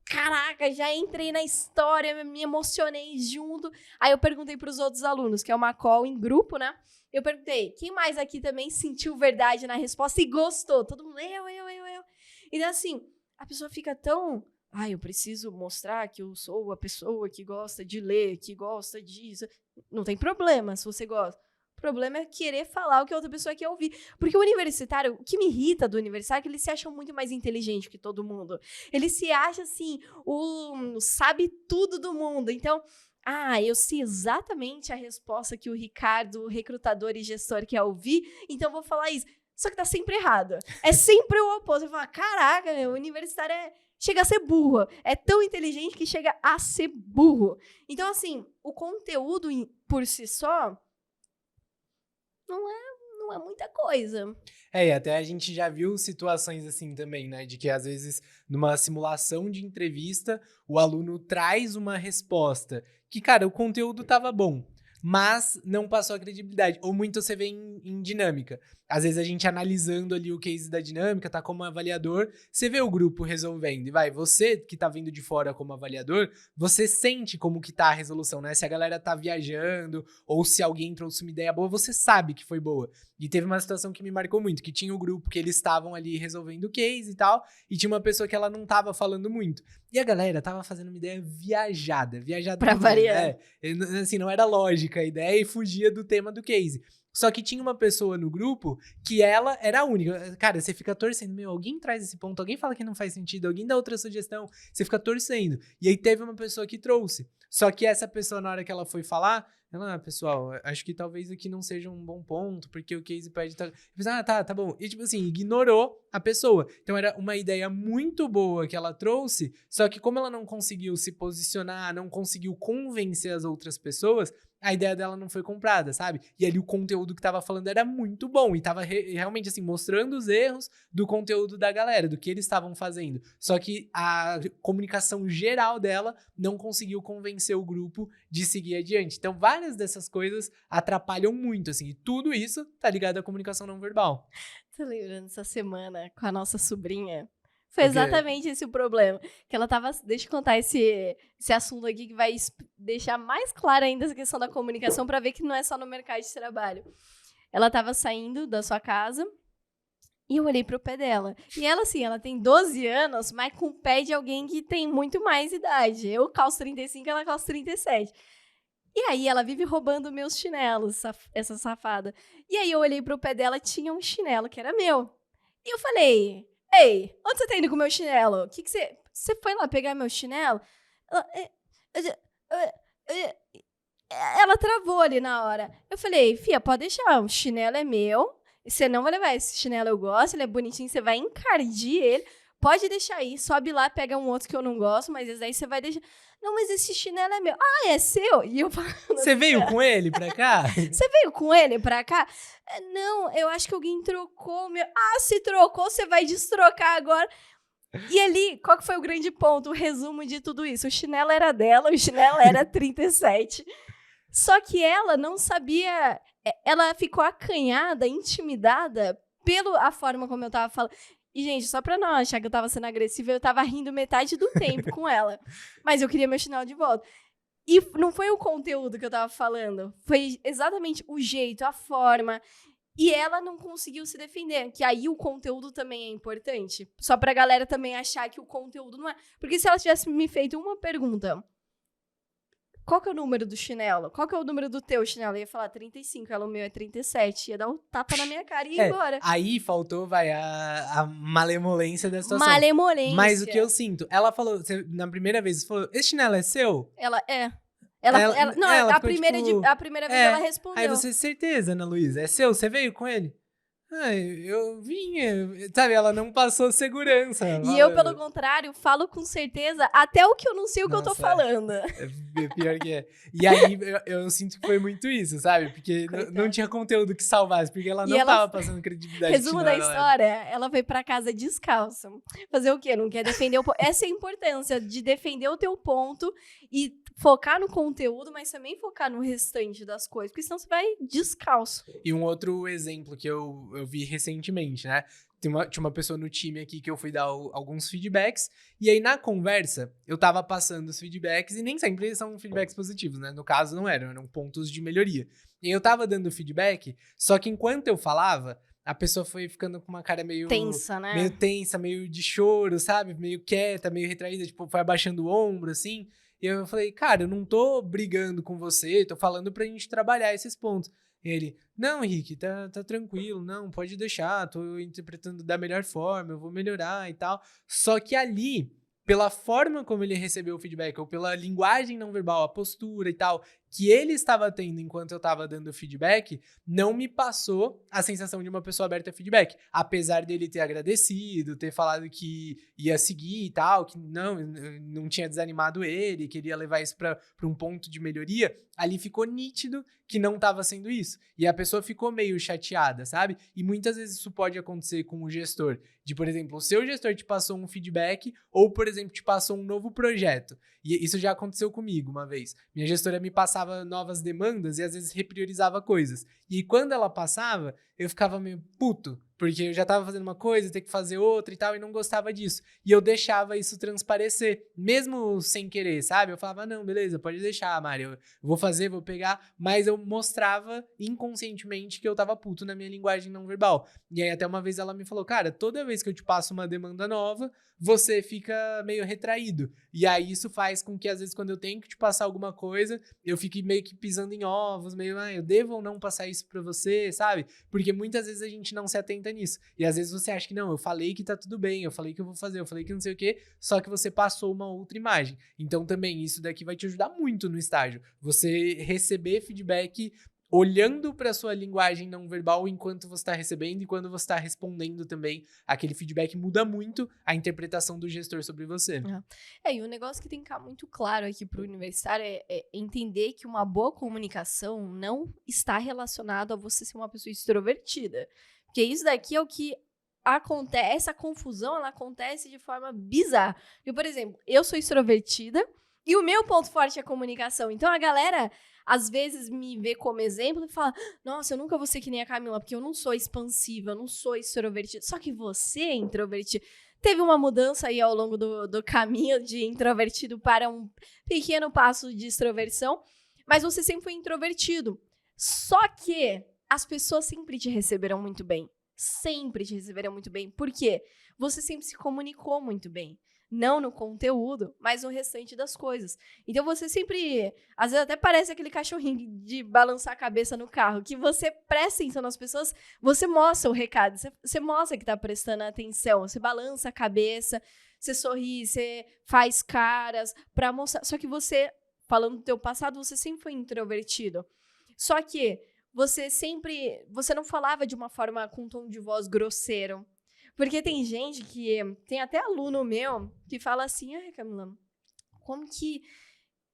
Caraca, já entrei na história, me emocionei junto. Aí eu perguntei pros outros alunos, que é uma call em grupo, né? Eu perguntei, quem mais aqui também sentiu verdade na resposta e gostou? Todo mundo, eu. E assim, a pessoa fica tão... eu preciso mostrar que eu sou a pessoa que gosta de ler, que gosta disso. Não tem problema se você gosta. O problema é querer falar o que a outra pessoa quer ouvir. Porque o universitário, o que me irrita do universitário é que eles se acham muito mais inteligente que todo mundo. Ele se acha, assim, sabe tudo do mundo. Então, eu sei exatamente a resposta que o Ricardo, recrutador e gestor, quer ouvir, então vou falar isso. Só que tá sempre errado. É sempre o oposto. Eu falo, caraca, o universitário chega a ser burro. É tão inteligente que chega a ser burro. Então, assim, o conteúdo por si só não é muita coisa. E até a gente já viu situações assim também, né? De que às vezes, numa simulação de entrevista, o aluno traz uma resposta que, cara, o conteúdo tava bom. mas não passou a credibilidade. Ou muito você vê em dinâmica. Às vezes a gente analisando ali o case da dinâmica, tá como avaliador, você vê o grupo resolvendo. E você que tá vindo de fora como avaliador, você sente como que tá a resolução, né? Se a galera tá viajando, ou se alguém trouxe uma ideia boa, você sabe que foi boa. E teve uma situação que me marcou muito, que tinha o grupo que eles estavam ali resolvendo o case e tal, e tinha uma pessoa que ela não tava falando muito. E a galera tava fazendo uma ideia viajada Pra variar. Assim, não era lógica a ideia e fugia do tema do case. Só que tinha uma pessoa no grupo que ela era a única. Cara, você fica torcendo, alguém traz esse ponto, alguém fala que não faz sentido, alguém dá outra sugestão, você fica torcendo. E aí teve uma pessoa que trouxe. Só que essa pessoa, na hora que ela foi falar, ela, pessoal, acho que talvez aqui não seja um bom ponto, porque o case pede... Eu pensei, tá bom. E, tipo assim, ignorou a pessoa. Então, era uma ideia muito boa que ela trouxe, só que como ela não conseguiu se posicionar, não conseguiu convencer as outras pessoas, a ideia dela não foi comprada, sabe? E ali o conteúdo que tava falando era muito bom e tava realmente, assim, mostrando os erros do conteúdo da galera, do que eles estavam fazendo. Só que a comunicação geral dela não conseguiu convencer o grupo de seguir adiante. Então, várias dessas coisas atrapalham muito, assim, e tudo isso tá ligado à comunicação não verbal. Tô lembrando essa semana com a nossa sobrinha. Foi exatamente esse o problema. Que ela tava... Deixa eu contar esse assunto aqui que vai deixar mais clara ainda essa questão da comunicação pra ver que não é só no mercado de trabalho. Ela tava saindo da sua casa e eu olhei pro pé dela. E ela, assim, ela tem 12 anos, mas com o pé de alguém que tem muito mais idade. Eu calço 35, ela calça 37. E aí ela vive roubando meus chinelos, essa safada. E aí eu olhei pro pé dela, tinha um chinelo que era meu. E eu falei... Ei, onde você tá indo com o meu chinelo? Que você... Você foi lá pegar meu chinelo? Ela travou ali na hora. Eu falei, fia, pode deixar, o chinelo é meu. Você não vai levar esse chinelo, eu gosto, ele é bonitinho, você vai encardir ele. Pode deixar aí, sobe lá, pega um outro que eu não gosto, mas esse daí você vai deixar... Não, mas esse chinelo é meu. Ah, é seu? E eu falando... Você veio com ele pra cá? Você veio com ele pra cá? Não, eu acho que alguém trocou meu... Ah, se trocou, você vai destrocar agora. E ali, qual que foi o grande ponto, o resumo de tudo isso? O chinelo era dela, o chinelo era 37. Só que ela não sabia... Ela ficou acanhada, intimidada pela forma como eu tava falando. E, gente, só pra não achar que eu tava sendo agressiva, eu tava rindo metade do tempo com ela. Mas eu queria meu chinelo de volta. E não foi o conteúdo que eu tava falando. Foi exatamente o jeito, a forma. E ela não conseguiu se defender. Que aí o conteúdo também é importante. Só pra galera também achar que o conteúdo não é... Porque se ela tivesse me feito uma pergunta... Qual que é o número do chinelo? Qual que é o número do teu chinelo? Eu ia falar 35, ela o meu é 37. Ia dar um tapa na minha cara e ir embora. Aí faltou, a malemolência da situação. Malemolência. Mas o que eu sinto, ela falou, na primeira vez, você falou, esse chinelo é seu? Ela é. Ela a primeira vez ela respondeu. Aí você, certeza, Ana Luísa, é seu? Você veio com ele? Eu vinha, sabe, ela não passou segurança. E eu, pelo contrário, falo com certeza até o que eu não sei o que eu tô falando. Pior que é. E aí, eu sinto que foi muito isso, sabe? Porque não tinha conteúdo que salvasse, porque ela não tava passando credibilidade. Resumo da história, ela foi pra casa descalça. Fazer o quê? Não quer defender o ponto. Essa é a importância de defender o teu ponto e focar no conteúdo, mas também focar no restante das coisas, porque senão você vai descalço. E um outro exemplo que eu vi recentemente, né? Tinha uma pessoa no time aqui que eu fui dar alguns feedbacks, e aí na conversa eu tava passando os feedbacks, e nem sempre são feedbacks positivos, né? No caso não eram pontos de melhoria. E aí eu tava dando feedback, só que enquanto eu falava, a pessoa foi ficando com uma cara meio... tensa, né? Meio tensa, meio de choro, sabe? Meio quieta, meio retraída, tipo, foi abaixando o ombro, assim. E eu falei, cara, eu não tô brigando com você, tô falando pra gente trabalhar esses pontos. Ele, não, Henrique, tá tranquilo, não, pode deixar, tô interpretando da melhor forma, eu vou melhorar e tal. Só que ali, pela forma como ele recebeu o feedback, ou pela linguagem não verbal, a postura e tal, que ele estava tendo enquanto eu estava dando feedback, não me passou a sensação de uma pessoa aberta a feedback. Apesar dele ter agradecido, ter falado que ia seguir e tal, que não tinha desanimado ele, queria levar isso para um ponto de melhoria, ali ficou nítido que não estava sendo isso. E a pessoa ficou meio chateada, sabe? E muitas vezes isso pode acontecer com o gestor. De, por exemplo, o seu gestor te passou um feedback ou, por exemplo, te passou um novo projeto. E isso já aconteceu comigo uma vez. Minha gestora me passava passava novas demandas e às vezes repriorizava coisas. E quando ela passava, eu ficava meio puto, porque eu já tava fazendo uma coisa, ter que fazer outra e tal, e não gostava disso. E eu deixava isso transparecer, mesmo sem querer, sabe? Eu falava, não, beleza, pode deixar, Mari, eu vou fazer, vou pegar, mas eu mostrava inconscientemente que eu tava puto na minha linguagem não verbal. E aí até uma vez ela me falou, cara, toda vez que eu te passo uma demanda nova, você fica meio retraído. E aí isso faz com que, às vezes, quando eu tenho que te passar alguma coisa, eu fique meio que pisando em ovos, meio, eu devo ou não passar isso pra você, sabe? Porque muitas vezes a gente não se atenta nisso. E às vezes você acha que não, eu falei que tá tudo bem, eu falei que eu vou fazer, eu falei que não sei o quê, só que você passou uma outra imagem. Então também isso daqui vai te ajudar muito no estágio. Você receber feedback olhando para sua linguagem não verbal enquanto você está recebendo e quando você está respondendo também, aquele feedback muda muito a interpretação do gestor sobre você. E o negócio que tem que ficar muito claro aqui para o universitário é entender que uma boa comunicação não está relacionado a você ser uma pessoa extrovertida. Porque isso daqui é o que acontece, essa confusão, ela acontece de forma bizarra. Eu, por exemplo, eu sou extrovertida e o meu ponto forte é a comunicação. Então a galera às vezes me vê como exemplo e fala, nossa, eu nunca vou ser que nem a Camila, porque eu não sou expansiva, eu não sou extrovertida. Só que você é introvertido. Teve uma mudança aí ao longo do caminho de introvertido para um pequeno passo de extroversão, mas você sempre foi introvertido. Só que as pessoas sempre te receberam muito bem. Sempre te receberam muito bem. Por quê? Você sempre se comunicou muito bem. Não no conteúdo, mas no restante das coisas. Então você sempre, às vezes até parece aquele cachorrinho de balançar a cabeça no carro, que você presta atenção nas pessoas, você mostra o recado, você mostra que tá prestando atenção, você balança a cabeça, você sorri, você faz caras pra mostrar. Só que você, falando do teu passado, você sempre foi introvertido. Só que você não falava de uma forma com um tom de voz grosseiro. Porque tem gente que, tem até aluno meu, que fala assim, Camila, como que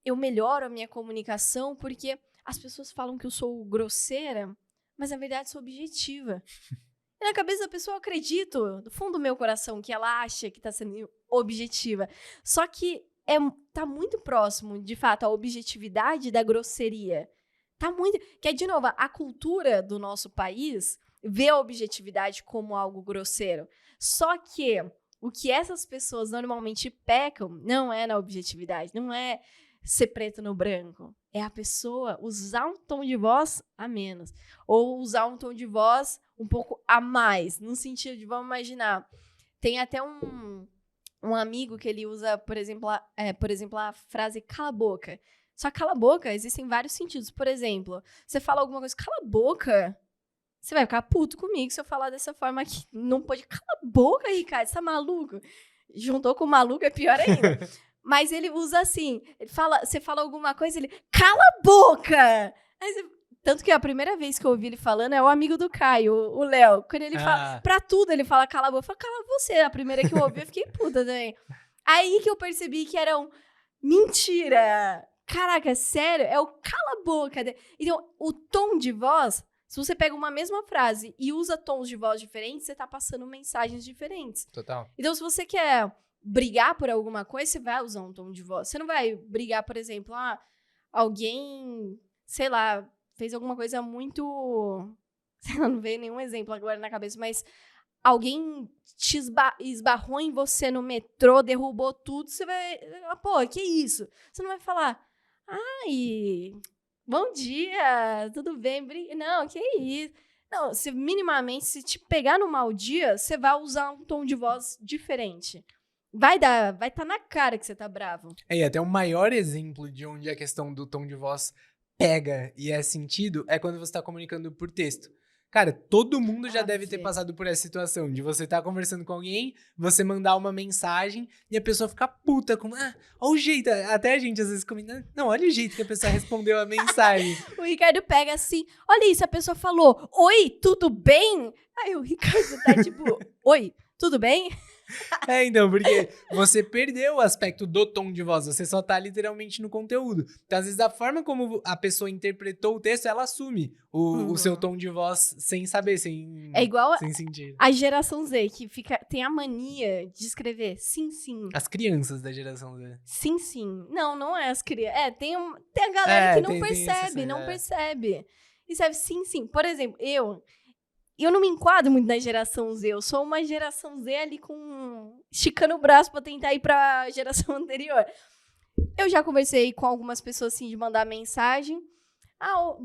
eu melhoro a minha comunicação? Porque as pessoas falam que eu sou grosseira, mas na verdade sou objetiva. E na cabeça da pessoa eu acredito, do fundo do meu coração, que ela acha que está sendo objetiva. Só que tá muito próximo, de fato, a objetividade da grosseria. Tá muito... Que é, de novo, a cultura do nosso país vê a objetividade como algo grosseiro. Só que o que essas pessoas normalmente pecam não é na objetividade, não é ser preto no branco. É a pessoa usar um tom de voz a menos. Ou usar um tom de voz um pouco a mais. No sentido de, vamos imaginar, tem até um amigo que ele usa, por exemplo, a frase cala a boca. Só que cala a boca, existem vários sentidos. Por exemplo, você fala alguma coisa, cala a boca, você vai ficar puto comigo se eu falar dessa forma aqui. Não pode. Cala a boca, Ricardo, você tá maluco? Juntou com maluco é pior ainda. Mas ele usa assim, você fala alguma coisa, ele, cala a boca! Tanto que a primeira vez que eu ouvi ele falando é o amigo do Caio, o Léo. Quando ele fala, pra tudo ele fala cala a boca. Eu falo, cala você. A primeira que eu ouvi eu fiquei puta também. Aí que eu percebi que era mentira! Caraca, sério? É o cala a boca. Então, o tom de voz, se você pega uma mesma frase e usa tons de voz diferentes, você tá passando mensagens diferentes. Total. Então, se você quer brigar por alguma coisa, você vai usar um tom de voz. Você não vai brigar, por exemplo, alguém, sei lá, fez alguma coisa muito... Sei lá, não veio nenhum exemplo agora na cabeça, mas alguém te esbarrou em você no metrô, derrubou tudo, você vai... Pô, que isso? Você não vai falar... Ai, bom dia, tudo bem? Não, que isso? Não, se te pegar no mau dia, você vai usar um tom de voz diferente. Vai estar na cara que você tá bravo. E até o maior exemplo de onde a questão do tom de voz pega e é sentido é quando você tá comunicando por texto. Cara, todo mundo já deve ter passado por essa situação de você estar conversando com alguém, você mandar uma mensagem e a pessoa ficar puta com... olha o jeito, até a gente às vezes comenta... Não, olha o jeito que a pessoa respondeu a mensagem. O Ricardo pega assim, olha isso, a pessoa falou, oi, tudo bem? Aí o Ricardo tá tipo, oi, tudo bem? Então, porque você perdeu o aspecto do tom de voz, você só tá literalmente no conteúdo. Então, às vezes, a forma como a pessoa interpretou o texto, ela assume o seu tom de voz sem saber, É igual sem sentir. a geração Z, que tem a mania de escrever sim, sim. As crianças da geração Z. Sim, sim. Não é as crianças. Tem a galera que não tem percebe, exceções, percebe. E escreve sim, sim. Por exemplo, eu não me enquadro muito na geração Z. Eu sou uma geração Z ali esticando o braço pra tentar ir pra geração anterior. Eu já conversei com algumas pessoas, assim, de mandar mensagem.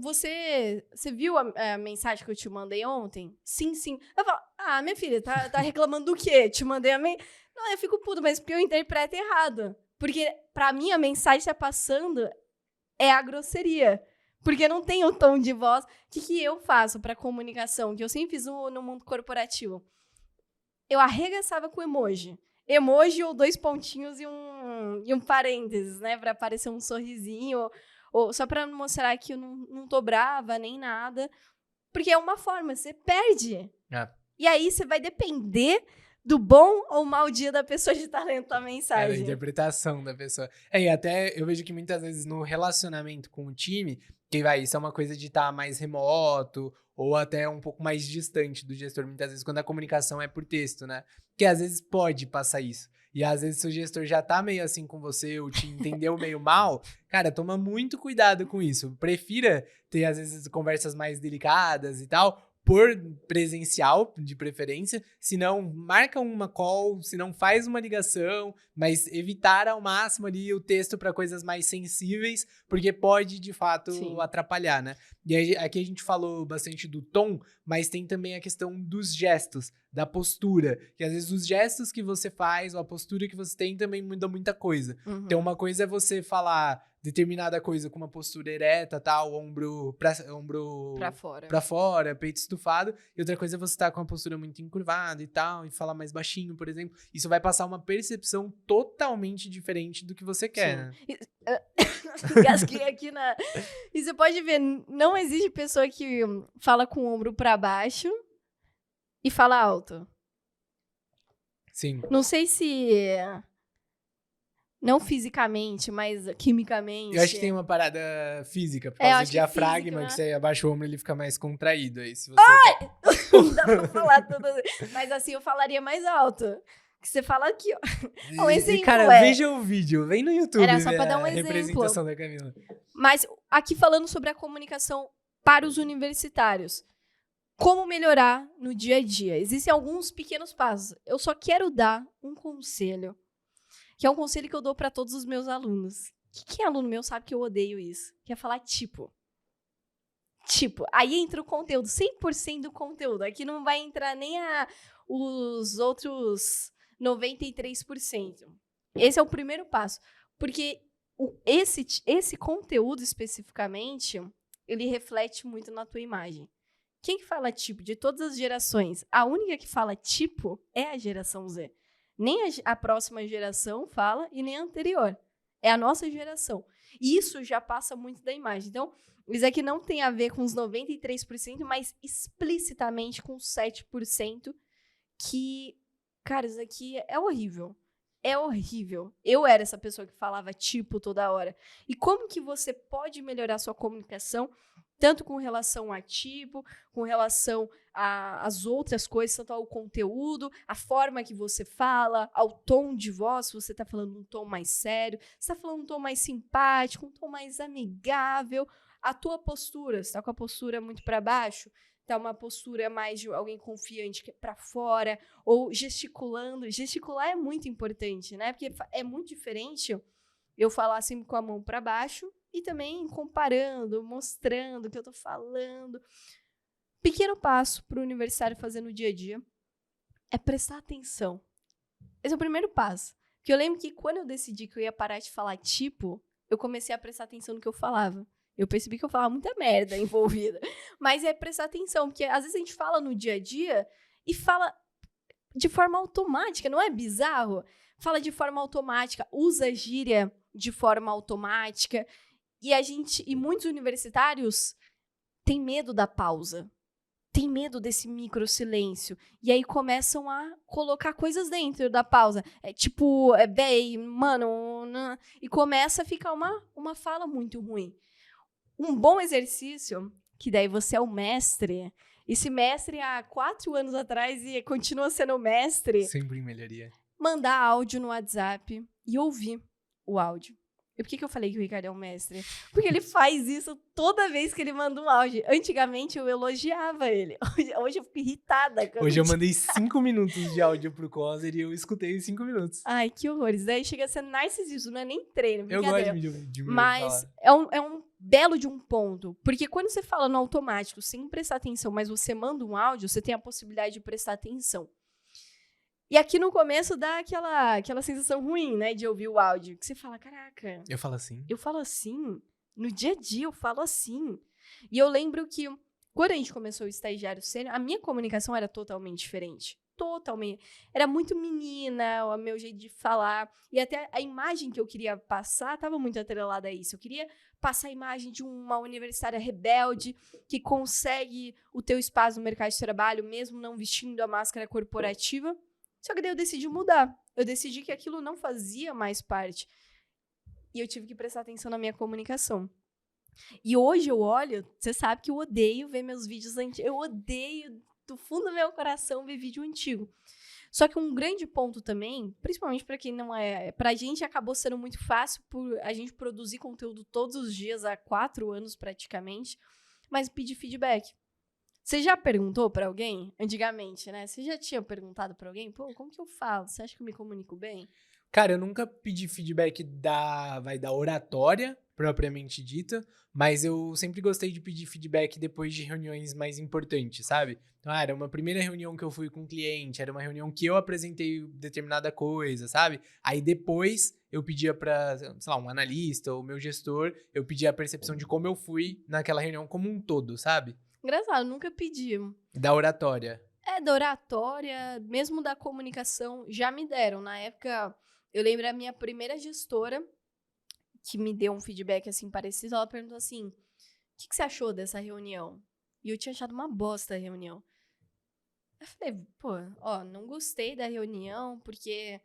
Você viu a mensagem que eu te mandei ontem? Sim, sim. Eu falo, minha filha, tá reclamando do quê? Te mandei a mensagem. Não, eu fico puto, mas porque eu interpreto errado. Porque, pra mim, a mensagem que tá passando é a grosseria. Porque não tem o tom de voz. O que eu faço pra comunicação? Que eu sempre fiz no mundo corporativo. Eu arregaçava com emoji. Emoji ou 2 pontinhos e um parênteses, né? Pra aparecer um sorrisinho. Ou só pra mostrar que eu não tô brava, nem nada. Porque é uma forma, você perde. E aí você vai depender do bom ou mau dia da pessoa de estar lendo a mensagem. Da interpretação da pessoa. E até eu vejo que muitas vezes no relacionamento com o time, isso é uma coisa de estar mais remoto ou até um pouco mais distante do gestor, muitas vezes quando a comunicação é por texto, né? Porque às vezes pode passar isso. E às vezes se o gestor já tá meio assim com você, ou te entendeu meio mal, cara, toma muito cuidado com isso. Prefira ter, às vezes, conversas mais delicadas e tal, por presencial, de preferência, se não, marca uma call, se não faz uma ligação, mas evitar ao máximo ali o texto para coisas mais sensíveis, porque pode, de fato, atrapalhar, né? E aí, aqui a gente falou bastante do tom, mas tem também a questão dos gestos, da postura, que às vezes os gestos que você faz, ou a postura que você tem também muda muita coisa. Então, uma coisa é você falar determinada coisa com uma postura ereta, tal, ombro pra fora, peito estufado, e outra coisa é você estar com uma postura muito encurvada e tal, e falar mais baixinho, por exemplo. Isso vai passar uma percepção totalmente diferente do que você quer, né? Gasguei aqui E você pode ver, não existe pessoa que fala com o ombro pra baixo e fala alto. Sim. Não sei se... Não fisicamente, mas quimicamente. Eu acho que tem uma parada física, por causa do diafragma, física, né? Que você abaixa o ombro, ele fica mais contraído. Aí, se você... Não dá pra falar tudo. Mas assim, eu falaria mais alto. Que você fala aqui, ó. Um exemplo, cara, veja o vídeo, vem no YouTube. Era só pra dar um exemplo. Representação da Camila. Mas aqui falando sobre a comunicação para os universitários. Como melhorar no dia a dia? Existem alguns pequenos passos. Eu só quero dar um conselho. Que é um conselho que eu dou para todos os meus alunos. Quem é aluno meu sabe que eu odeio isso. Que é falar tipo. Tipo. Aí entra o conteúdo. 100% do conteúdo. Aqui não vai entrar nem os outros 93%. Esse é o primeiro passo. Porque esse conteúdo especificamente, ele reflete muito na tua imagem. Quem que fala tipo? De todas as gerações, a única que fala tipo é a geração Z. Nem a próxima geração fala e nem a anterior. É a nossa geração. E isso já passa muito da imagem. Então, isso aqui não tem a ver com os 93%, mas explicitamente com os 7% que, cara, isso aqui é horrível. É horrível. Eu era essa pessoa que falava tipo toda hora. E como que você pode melhorar sua comunicação, tanto com relação a tipo, com relação às outras coisas, tanto ao conteúdo, a forma que você fala, ao tom de voz, se você está falando um tom mais sério, se está falando um tom mais simpático, um tom mais amigável, a tua postura, se está com a postura muito para baixo, tá uma postura mais de alguém confiante para fora, ou gesticulando. Gesticular é muito importante, né? Porque é muito diferente eu falar assim com a mão para baixo e também comparando, mostrando o que eu tô falando. Pequeno passo para o universitário fazer no dia a dia é prestar atenção. Esse é o primeiro passo. Porque eu lembro que quando eu decidi que eu ia parar de falar tipo, eu comecei a prestar atenção no que eu falava. Eu percebi que eu falava muita merda envolvida. Mas é prestar atenção, porque às vezes a gente fala no dia a dia e fala de forma automática, não é bizarro? Fala de forma automática, usa gíria de forma automática. E muitos universitários têm medo da pausa. tem medo desse micro silêncio. E aí começam a colocar coisas dentro da pausa. Tipo, véi, mano... E começa a ficar uma fala muito ruim. Um bom exercício, que daí você é o mestre. Esse mestre há 4 anos atrás e continua sendo mestre. Sempre em melhoria. Mandar áudio no WhatsApp e ouvir o áudio. E por que eu falei que o Ricardo é um mestre? Porque ele faz isso toda vez que ele manda um áudio. Antigamente eu elogiava ele. Hoje eu fico irritada. Hoje eu mandei 5 minutos de áudio pro Coser e eu escutei 5 minutos. Ai, que horror. Isso daí chega a ser narcisismo, não é nem treino. Eu gosto de me Mas falar. é um belo de um ponto. Porque quando você fala no automático, sem prestar atenção, mas você manda um áudio, você tem a possibilidade de prestar atenção. E aqui no começo dá aquela sensação ruim, né, de ouvir o áudio. Que você fala, caraca... Eu falo assim? Eu falo assim? No dia a dia eu falo assim. E eu lembro que quando a gente começou o estagiário sênior, a minha comunicação era totalmente diferente. Totalmente. Era muito menina, o meu jeito de falar. E até a imagem que eu queria passar estava muito atrelada a isso. Eu queria passar a imagem de uma universitária rebelde que consegue o teu espaço no mercado de trabalho, mesmo não vestindo a máscara corporativa. Só que daí eu decidi mudar. Eu decidi que aquilo não fazia mais parte. E eu tive que prestar atenção na minha comunicação. E hoje eu olho, você sabe que eu odeio ver meus vídeos antigos. Eu odeio, do fundo do meu coração, ver vídeo antigo. Só que um grande ponto também, principalmente para quem não é... Pra gente acabou sendo muito fácil por a gente produzir conteúdo todos os dias, há 4 anos praticamente, mas pedir feedback. Você já perguntou pra alguém? Antigamente, né? Você já tinha perguntado pra alguém? Pô, como que eu falo? Você acha que eu me comunico bem? Cara, eu nunca pedi feedback da oratória, propriamente dita, mas eu sempre gostei de pedir feedback depois de reuniões mais importantes, sabe? Então, era uma primeira reunião que eu fui com um cliente, era uma reunião que eu apresentei determinada coisa, sabe? Aí depois eu pedia pra, sei lá, um analista ou meu gestor, eu pedia a percepção de como eu fui naquela reunião como um todo, sabe? Engraçado, nunca pedi. Da oratória. Da oratória, mesmo da comunicação, já me deram. Na época, eu lembro a minha primeira gestora, que me deu um feedback assim parecido, ela perguntou assim, o que você achou dessa reunião? E eu tinha achado uma bosta a reunião. Eu falei, pô, não gostei da reunião, porque,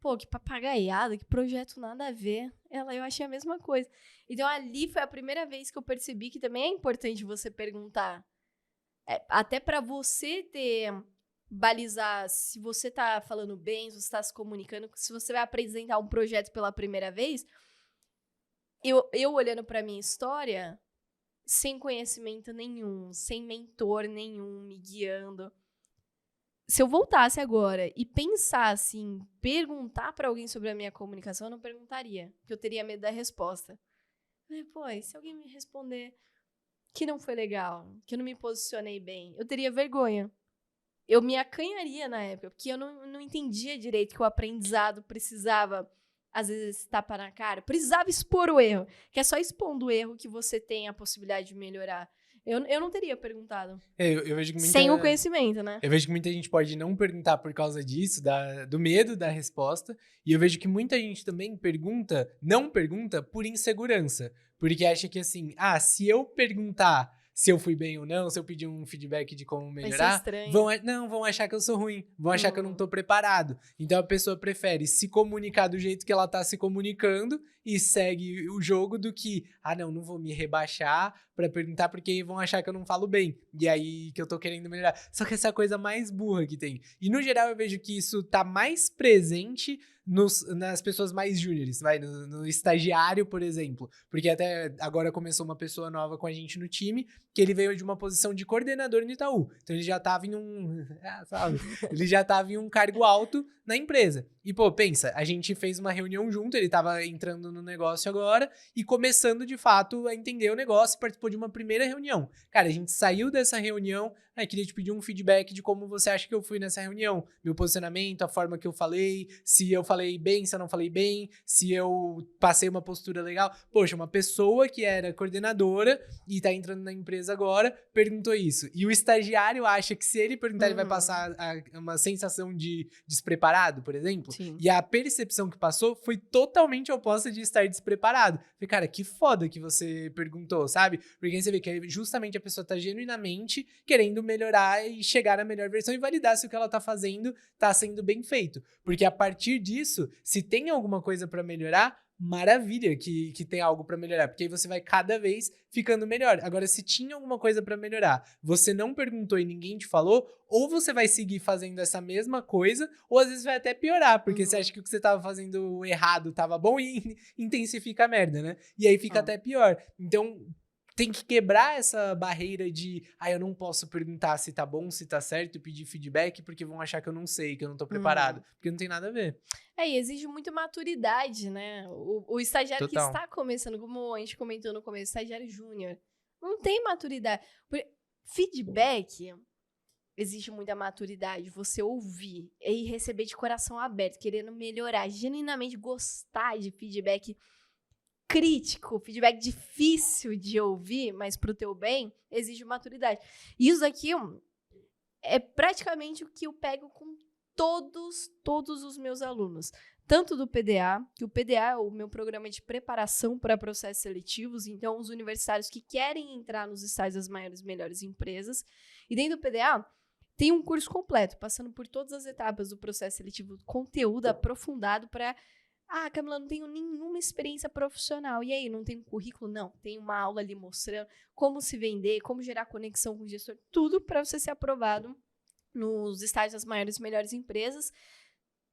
pô, que papagaiada, que projeto nada a ver. Eu achei a mesma coisa. Então, ali foi a primeira vez que eu percebi que também é importante você perguntar. Até para você balizar se você tá falando bem, se você tá se comunicando, se você vai apresentar um projeto pela primeira vez. Eu olhando pra minha história, sem conhecimento nenhum, sem mentor nenhum me guiando. Se eu voltasse agora e pensasse em perguntar pra alguém sobre a minha comunicação, eu não perguntaria, porque eu teria medo da resposta. Pô, e se alguém me responder que não foi legal, que eu não me posicionei bem, eu teria vergonha. Eu me acanharia na época, porque eu não entendia direito que o aprendizado precisava, às vezes, tapa na cara. Precisava expor o erro, que é só expondo o erro que você tem a possibilidade de melhorar. Eu não teria perguntado. Eu vejo que sem o conhecimento, né? Eu vejo que muita gente pode não perguntar por causa disso, do medo da resposta. E eu vejo que muita gente também não pergunta por insegurança. Porque acha que assim, se eu perguntar se eu fui bem ou não, se eu pedir um feedback de como melhorar, vão achar que eu sou ruim, vão achar que eu não tô preparado. Então a pessoa prefere se comunicar do jeito que ela tá se comunicando e segue o jogo do que, não vou me rebaixar pra perguntar porque vão achar que eu não falo bem. E aí que eu tô querendo melhorar. Só que essa é a coisa mais burra que tem. E no geral eu vejo que isso tá mais presente nas pessoas mais júniores, no estagiário, por exemplo. Porque até agora começou uma pessoa nova com a gente no time, que ele veio de uma posição de coordenador no Itaú. Então ele já tava em ele já tava em um cargo alto na empresa. E, pensa, a gente fez uma reunião junto, ele tava entrando no negócio agora e começando, de fato, a entender o negócio e participou de uma primeira reunião. Cara, a gente saiu dessa reunião, queria te pedir um feedback de como você acha que eu fui nessa reunião. Meu posicionamento, a forma que eu falei, se eu falei bem, se eu não falei bem, se eu passei uma postura legal. Poxa, uma pessoa que era coordenadora e tá entrando na empresa agora, perguntou isso. E o estagiário acha que se ele perguntar, ele vai passar uma sensação de despreparado, por exemplo. Sim. E a percepção que passou foi totalmente oposta de estar despreparado. Falei, cara, que foda que você perguntou, sabe? Porque aí você vê que justamente a pessoa tá genuinamente querendo melhorar e chegar na melhor versão e validar se o que ela tá fazendo tá sendo bem feito. Porque a partir disso, se tem alguma coisa para melhorar, maravilha que tem algo para melhorar, porque aí você vai cada vez ficando melhor. Agora, se tinha alguma coisa para melhorar, você não perguntou e ninguém te falou, ou você vai seguir fazendo essa mesma coisa, ou às vezes vai até piorar, porque você acha que o que você tava fazendo errado tava bom e intensifica a merda, né? E aí fica até pior. Então, tem que quebrar essa barreira de eu não posso perguntar se tá bom, se tá certo, pedir feedback, porque vão achar que eu não sei, que eu não tô preparado. Porque não tem nada a ver. E exige muita maturidade, né? O estagiário Total. que está começando, como a gente comentou no começo, estagiário júnior, não tem maturidade. Feedback exige muita maturidade, você ouvir e receber de coração aberto, querendo melhorar, genuinamente gostar de feedback crítico, feedback difícil de ouvir, mas pro teu bem, exige maturidade. E isso aqui é praticamente o que eu pego com todos os meus alunos. Tanto do PDA, que o PDA é o meu programa de preparação para processos seletivos, então os universitários que querem entrar nos estágios das maiores e melhores empresas. E dentro do PDA, tem um curso completo, passando por todas as etapas do processo seletivo, conteúdo aprofundado para... Camila, não tenho nenhuma experiência profissional. E aí, não tem um currículo? Não. Tem uma aula ali mostrando como se vender, como gerar conexão com o gestor. Tudo para você ser aprovado nos estágios das maiores e melhores empresas.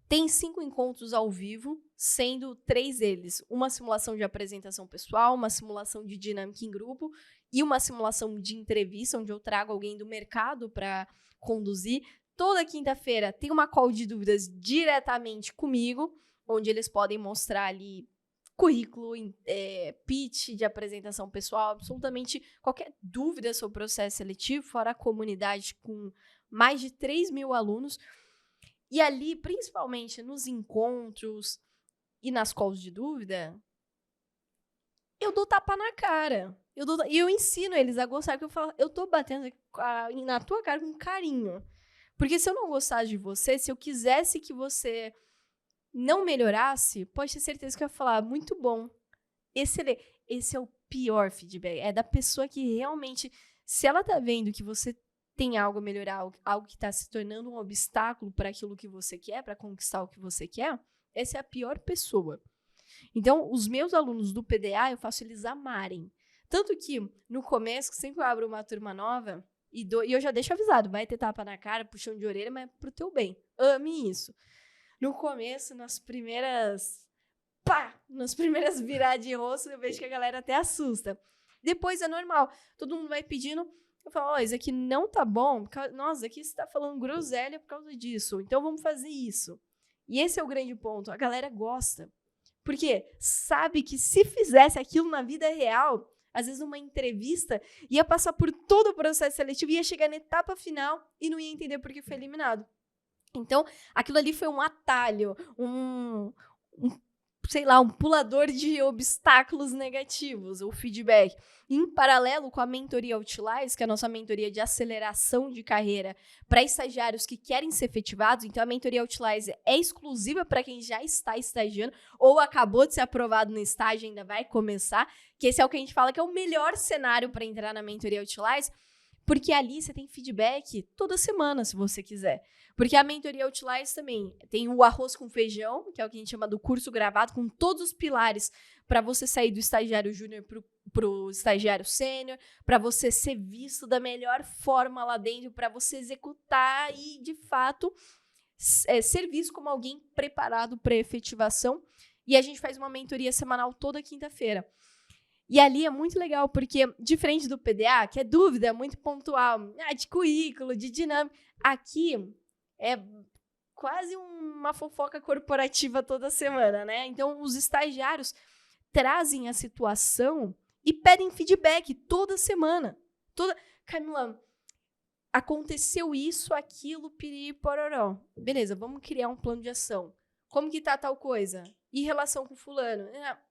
Tem 5 encontros ao vivo, sendo 3 deles uma simulação de apresentação pessoal, uma simulação de dinâmica em grupo e uma simulação de entrevista, onde eu trago alguém do mercado para conduzir. Toda quinta-feira tem uma call de dúvidas diretamente comigo, onde eles podem mostrar ali currículo, pitch de apresentação pessoal, absolutamente qualquer dúvida sobre o processo seletivo, fora a comunidade com mais de 3.000 alunos. E ali, principalmente nos encontros e nas calls de dúvida, eu dou tapa na cara. E eu ensino eles a gostar, porque eu falo, eu tô batendo na tua cara com carinho. Porque se eu não gostasse de você, se eu quisesse que você não melhorasse, pode ter certeza que eu ia falar, muito bom, excelente. Esse é o pior feedback, é da pessoa que realmente, se ela tá vendo que você tem algo a melhorar, algo que tá se tornando um obstáculo para aquilo que você quer, para conquistar o que você quer, essa é a pior pessoa. Então, os meus alunos do PDA, eu faço eles amarem. Tanto que, no começo, sempre eu abro uma turma nova, e eu já deixo avisado, vai ter tapa na cara, puxão de orelha, mas é pro teu bem. Ame isso. No começo, nas primeiras viradas de rosto, eu vejo que a galera até assusta. Depois é normal. Todo mundo vai pedindo. Eu falo, isso aqui não tá bom. Nossa, aqui você tá falando groselha por causa disso. Então vamos fazer isso. E esse é o grande ponto. A galera gosta. Porque sabe que se fizesse aquilo na vida real, às vezes numa entrevista, ia passar por todo o processo seletivo, ia chegar na etapa final e não ia entender por que foi eliminado. Então, aquilo ali foi um atalho, um pulador de obstáculos negativos, o feedback. Em paralelo com a mentoria Outliers, que é a nossa mentoria de aceleração de carreira para estagiários que querem ser efetivados. Então, a mentoria Outliers é exclusiva para quem já está estagiando ou acabou de ser aprovado no estágio, ainda vai começar, que esse é o que a gente fala que é o melhor cenário para entrar na mentoria Outliers, porque ali você tem feedback toda semana, se você quiser. Porque a mentoria Outliers também tem o arroz com feijão, que é o que a gente chama do curso gravado, com todos os pilares para você sair do estagiário júnior para o estagiário sênior, para você ser visto da melhor forma lá dentro, para você executar e, de fato, ser visto como alguém preparado para efetivação. E a gente faz uma mentoria semanal toda quinta-feira. E ali é muito legal, porque, diferente do PDA, que é dúvida, é muito pontual, de currículo, de dinâmica, aqui é quase uma fofoca corporativa toda semana, né? Então, os estagiários trazem a situação e pedem feedback toda semana. Camila, aconteceu isso, aquilo, piriri, pororó. Beleza, vamos criar um plano de ação. Como que tá tal coisa? E relação com fulano?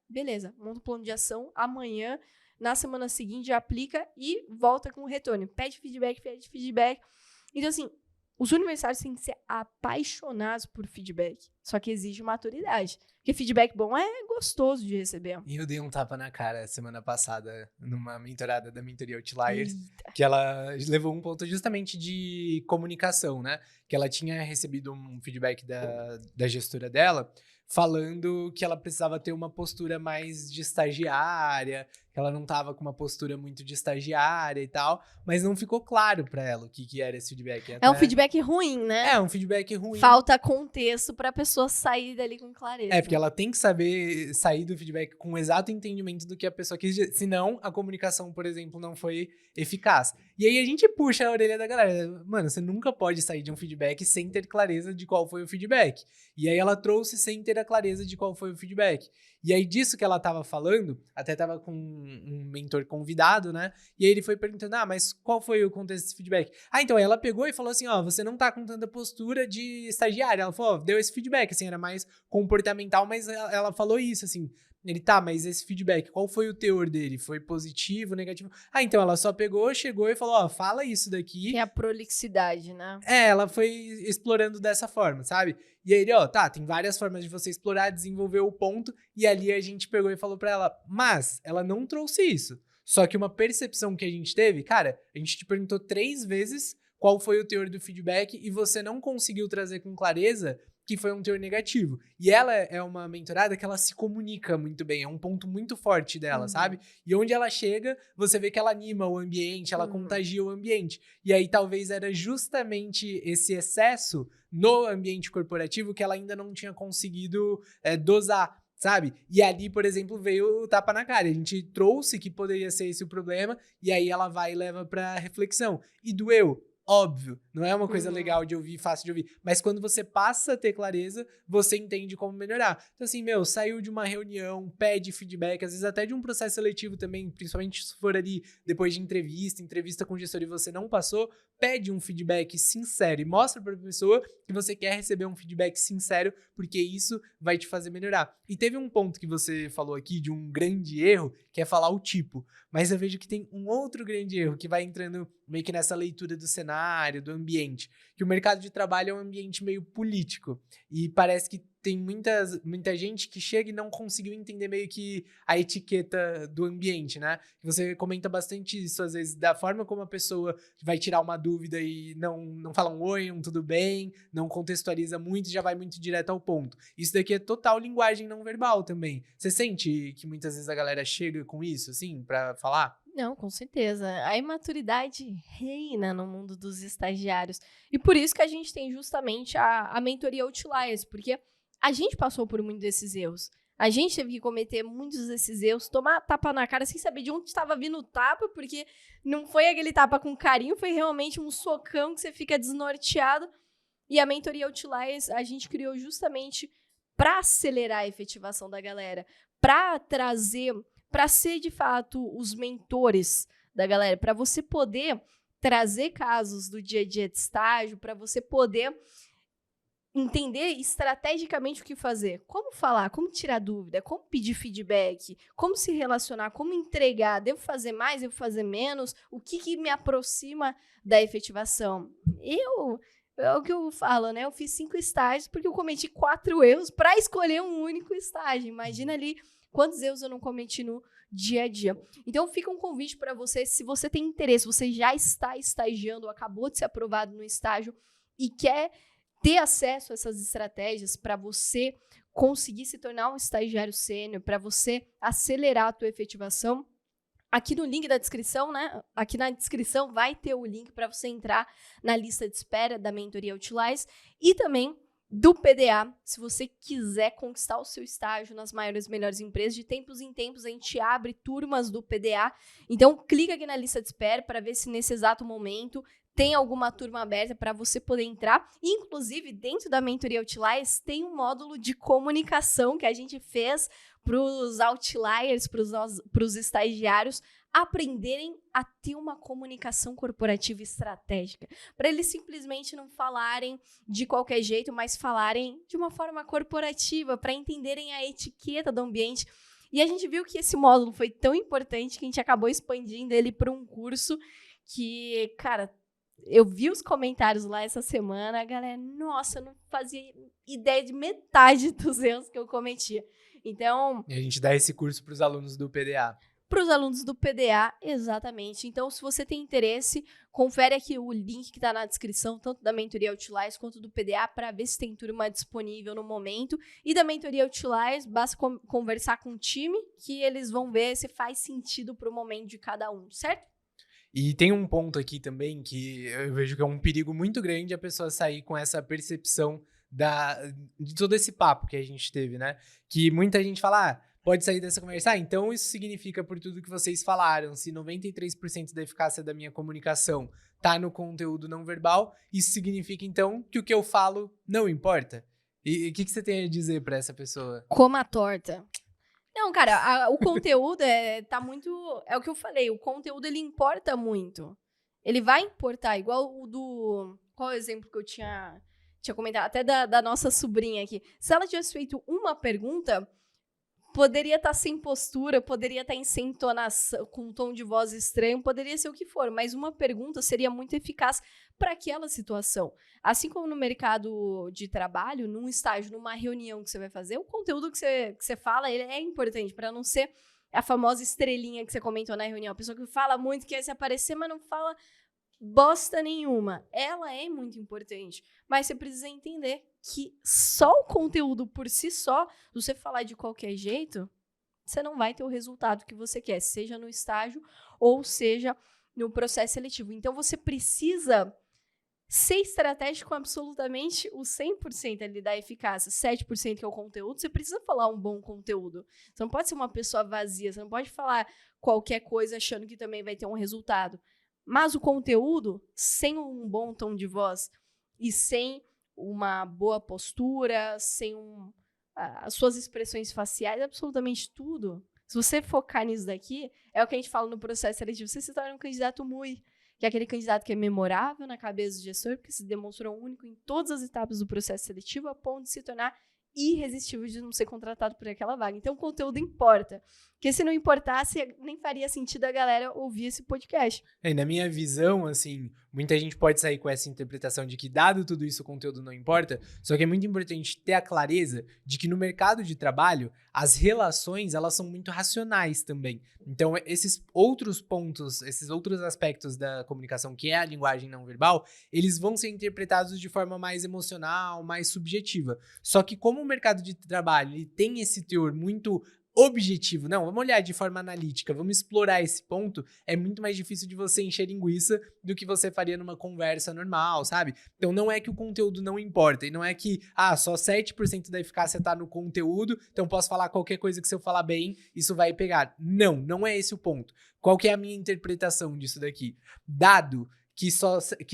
Beleza, monta um plano de ação, amanhã, na semana seguinte, já aplica e volta com o retorno. Pede feedback. Então, assim, os universitários têm que ser apaixonados por feedback. Só que exige maturidade. Porque feedback bom é gostoso de receber. E eu dei um tapa na cara semana passada numa mentorada da mentoria Outliers, Eita. que ela levou um ponto justamente de comunicação, né? Que ela tinha recebido um feedback da gestora dela, falando que ela precisava ter uma postura mais de estagiária, que ela não estava com uma postura muito de estagiária e tal, mas não ficou claro para ela o que era esse feedback. É um feedback ruim, né? É um feedback ruim. Falta contexto pra pessoa sair dali com clareza. É, porque ela tem que saber sair do feedback com o exato entendimento do que a pessoa quis dizer. Senão, a comunicação, por exemplo, não foi eficaz. E aí a gente puxa a orelha da galera. Mano, você nunca pode sair de um feedback sem ter clareza de qual foi o feedback. E aí ela trouxe sem ter a clareza de qual foi o feedback. E aí disso que ela tava falando, até tava com um mentor convidado, né? E aí ele foi perguntando, mas qual foi o contexto desse feedback? Então aí ela pegou e falou assim, você não tá com tanta postura de estagiária. Ela falou, deu esse feedback, assim, era mais comportamental, mas ela falou isso, assim. Ele, mas esse feedback, qual foi o teor dele? Foi positivo, negativo? Então ela só pegou, chegou e falou, fala isso daqui. Tem a prolixidade, né? Ela foi explorando dessa forma, sabe? E aí ele, tem várias formas de você explorar, desenvolver o ponto, e ali a gente pegou e falou pra ela, mas ela não trouxe isso. Só que uma percepção que a gente teve, cara, a gente te perguntou 3 vezes qual foi o teor do feedback e você não conseguiu trazer com clareza que foi um teor negativo. E ela é uma mentorada que ela se comunica muito bem, é um ponto muito forte dela, sabe? E onde ela chega, você vê que ela anima o ambiente, ela contagia o ambiente. E aí talvez era justamente esse excesso no ambiente corporativo que ela ainda não tinha conseguido dosar, sabe? E ali, por exemplo, veio o tapa na cara. A gente trouxe que poderia ser esse o problema, e aí ela vai e leva pra reflexão. E doeu. Óbvio, não é uma coisa legal de ouvir, fácil de ouvir, mas quando você passa a ter clareza, você entende como melhorar. Então assim, saiu de uma reunião, pede feedback, às vezes até de um processo seletivo também, principalmente se for ali depois de entrevista com o gestor e você não passou, pede um feedback sincero e mostra para a pessoa que você quer receber um feedback sincero, porque isso vai te fazer melhorar. E teve um ponto que você falou aqui de um grande erro, que é falar o tipo, mas eu vejo que tem um outro grande erro que vai entrando meio que nessa leitura do cenário, do ambiente, que o mercado de trabalho é um ambiente meio político e parece que tem muita gente que chega e não conseguiu entender meio que a etiqueta do ambiente, né? Você comenta bastante isso, às vezes, da forma como a pessoa vai tirar uma dúvida e não fala um oi, um tudo bem, não contextualiza muito e já vai muito direto ao ponto. Isso daqui é total linguagem não verbal também. Você sente que muitas vezes a galera chega com isso, assim, pra falar? Não, com certeza. A imaturidade reina no mundo dos estagiários. E por isso que a gente tem justamente a mentoria Outliers, porque a gente passou por muitos desses erros. A gente teve que cometer muitos desses erros, tomar tapa na cara sem saber de onde estava vindo o tapa, porque não foi aquele tapa com carinho, foi realmente um socão que você fica desnorteado. E a mentoria Outliers a gente criou justamente para acelerar a efetivação da galera, para trazer, para ser de fato os mentores da galera, para você poder trazer casos do dia a dia de estágio, para você poder entender estrategicamente o que fazer, como falar, como tirar dúvida, como pedir feedback, como se relacionar, como entregar, devo fazer mais, devo fazer menos, o que me aproxima da efetivação. É o que eu falo, né? Eu fiz 5 estágios porque eu cometi 4 erros para escolher um único estágio. Imagina ali quantos erros eu não cometi no dia a dia. Então fica um convite para você, se você tem interesse, você já está estagiando, acabou de ser aprovado no estágio e quer ter acesso a essas estratégias para você conseguir se tornar um estagiário sênior, para você acelerar a tua efetivação, aqui no link da descrição, né? Aqui na descrição vai ter o link para você entrar na lista de espera da mentoria Outliers e também do PDA, se você quiser conquistar o seu estágio nas maiores e melhores empresas. De tempos em tempos a gente abre turmas do PDA, então clica aqui na lista de espera para ver se nesse exato momento tem alguma turma aberta para você poder entrar. Inclusive, dentro da mentoria Outliers, tem um módulo de comunicação que a gente fez para os Outliers, para os estagiários, aprenderem a ter uma comunicação corporativa estratégica. Para eles simplesmente não falarem de qualquer jeito, mas falarem de uma forma corporativa, para entenderem a etiqueta do ambiente. E a gente viu que esse módulo foi tão importante que a gente acabou expandindo ele para um curso que, cara, eu vi os comentários lá essa semana, a galera, nossa, eu não fazia ideia de metade dos erros que eu cometia. Então, E a gente dá esse curso para os alunos do PDA. para os alunos do PDA, exatamente. Então, se você tem interesse, confere aqui o link que está na descrição, tanto da Mentoria Outliers quanto do PDA, para ver se tem turma disponível no momento. E da Mentoria Outliers, basta conversar com o time, que eles vão ver se faz sentido para o momento de cada um, certo? E tem um ponto aqui também que eu vejo que é um perigo muito grande a pessoa sair com essa percepção de todo esse papo que a gente teve, né? Que muita gente fala, pode sair dessa conversa. Então isso significa, por tudo que vocês falaram, se 93% da eficácia da minha comunicação tá no conteúdo não verbal, isso significa então que o que eu falo não importa? E o que você tem a dizer pra essa pessoa? Coma a torta. Não, cara, o conteúdo tá muito... É o que eu falei, o conteúdo ele importa muito. Ele vai importar, igual o do... Qual é o exemplo que eu tinha comentado? Até da nossa sobrinha aqui. Se ela tivesse feito uma pergunta, poderia estar sem postura, poderia estar sem entonação, com um tom de voz estranho, poderia ser o que for, mas uma pergunta seria muito eficaz para aquela situação. Assim como no mercado de trabalho, num estágio, numa reunião que você vai fazer, o conteúdo que você fala ele é importante, para não ser a famosa estrelinha que você comentou na reunião, a pessoa que fala muito, quer se aparecer, mas não fala bosta nenhuma. Ela é muito importante, mas você precisa entender que só o conteúdo por si só, se você falar de qualquer jeito, você não vai ter o resultado que você quer, seja no estágio ou seja no processo seletivo. Então, você precisa ser estratégico com absolutamente o 100% ali da eficácia, 7% que é o conteúdo, você precisa falar um bom conteúdo. Você não pode ser uma pessoa vazia, você não pode falar qualquer coisa achando que também vai ter um resultado. Mas o conteúdo, sem um bom tom de voz e sem uma boa postura, sem as suas expressões faciais, absolutamente tudo. Se você focar nisso daqui, é o que a gente fala no processo seletivo, você se torna um candidato muito, que é aquele candidato que é memorável na cabeça do gestor, porque se demonstrou único em todas as etapas do processo seletivo, a ponto de se tornar irresistível de não ser contratado por aquela vaga. Então, o conteúdo importa. Porque se não importasse, nem faria sentido a galera ouvir esse podcast. Na minha visão, assim, muita gente pode sair com essa interpretação de que, dado tudo isso, o conteúdo não importa, só que é muito importante ter a clareza de que no mercado de trabalho, as relações, elas são muito racionais também. Então, esses outros pontos, esses outros aspectos da comunicação, que é a linguagem não verbal, eles vão ser interpretados de forma mais emocional, mais subjetiva. Só que como o mercado de trabalho ele tem esse teor muito objetivo, não, vamos olhar de forma analítica, vamos explorar esse ponto, é muito mais difícil de você encher linguiça do que você faria numa conversa normal, sabe? Então não é que o conteúdo não importa, e não é que, só 7% da eficácia tá no conteúdo, então posso falar qualquer coisa que se eu falar bem, isso vai pegar. Não é esse o ponto. Qual que é a minha interpretação disso daqui? Dado que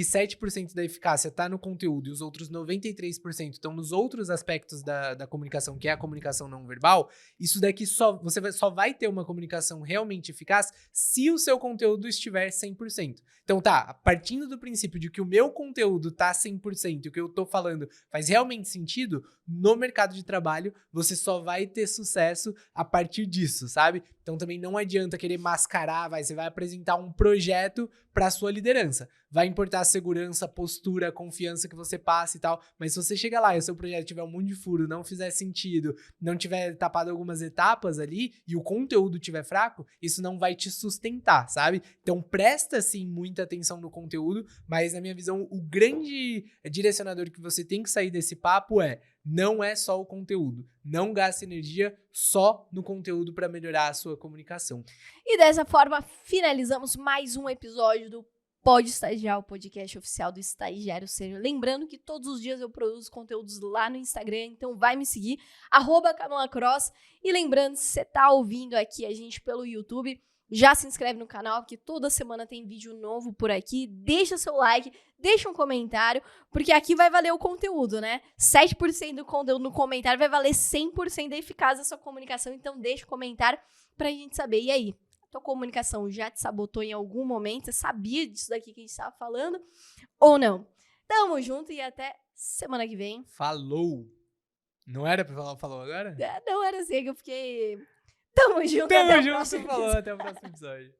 7% da eficácia está no conteúdo e os outros 93% estão nos outros aspectos da comunicação, que é a comunicação não verbal, isso daqui você só vai ter uma comunicação realmente eficaz se o seu conteúdo estiver 100%. Então partindo do princípio de que o meu conteúdo tá 100% e o que eu tô falando faz realmente sentido, no mercado de trabalho você só vai ter sucesso a partir disso, sabe? Então também não adianta querer mascarar, você vai apresentar um projeto para sua liderança. Vai importar a segurança, a postura, a confiança que você passa e tal, mas se você chegar lá e o seu projeto tiver um monte de furo, não fizer sentido, não tiver tapado algumas etapas ali e o conteúdo tiver fraco, isso não vai te sustentar, sabe? Então presta sim muita atenção no conteúdo, mas na minha visão o grande direcionador que você tem que sair desse papo não é só o conteúdo. Não gaste energia só no conteúdo para melhorar a sua comunicação. E dessa forma, finalizamos mais um episódio do Pode Estagiar, o podcast oficial do Estagiário Sênior. Lembrando que todos os dias eu produzo conteúdos lá no Instagram, então vai me seguir, @CamelaCross. E lembrando, se você tá ouvindo aqui a gente pelo YouTube, já se inscreve no canal, porque toda semana tem vídeo novo por aqui. Deixa seu like, deixa um comentário, porque aqui vai valer o conteúdo, né? 7% do conteúdo no comentário vai valer 100% da eficácia da sua comunicação. Então deixa um comentário pra gente saber. E aí, a tua comunicação já te sabotou em algum momento? Você sabia disso daqui que a gente estava falando? Ou não? Tamo junto e até semana que vem. Falou! Não era pra falar falou agora? Não era assim, que eu fiquei... Tamo junto, Tamo junto, falou, até o próximo episódio.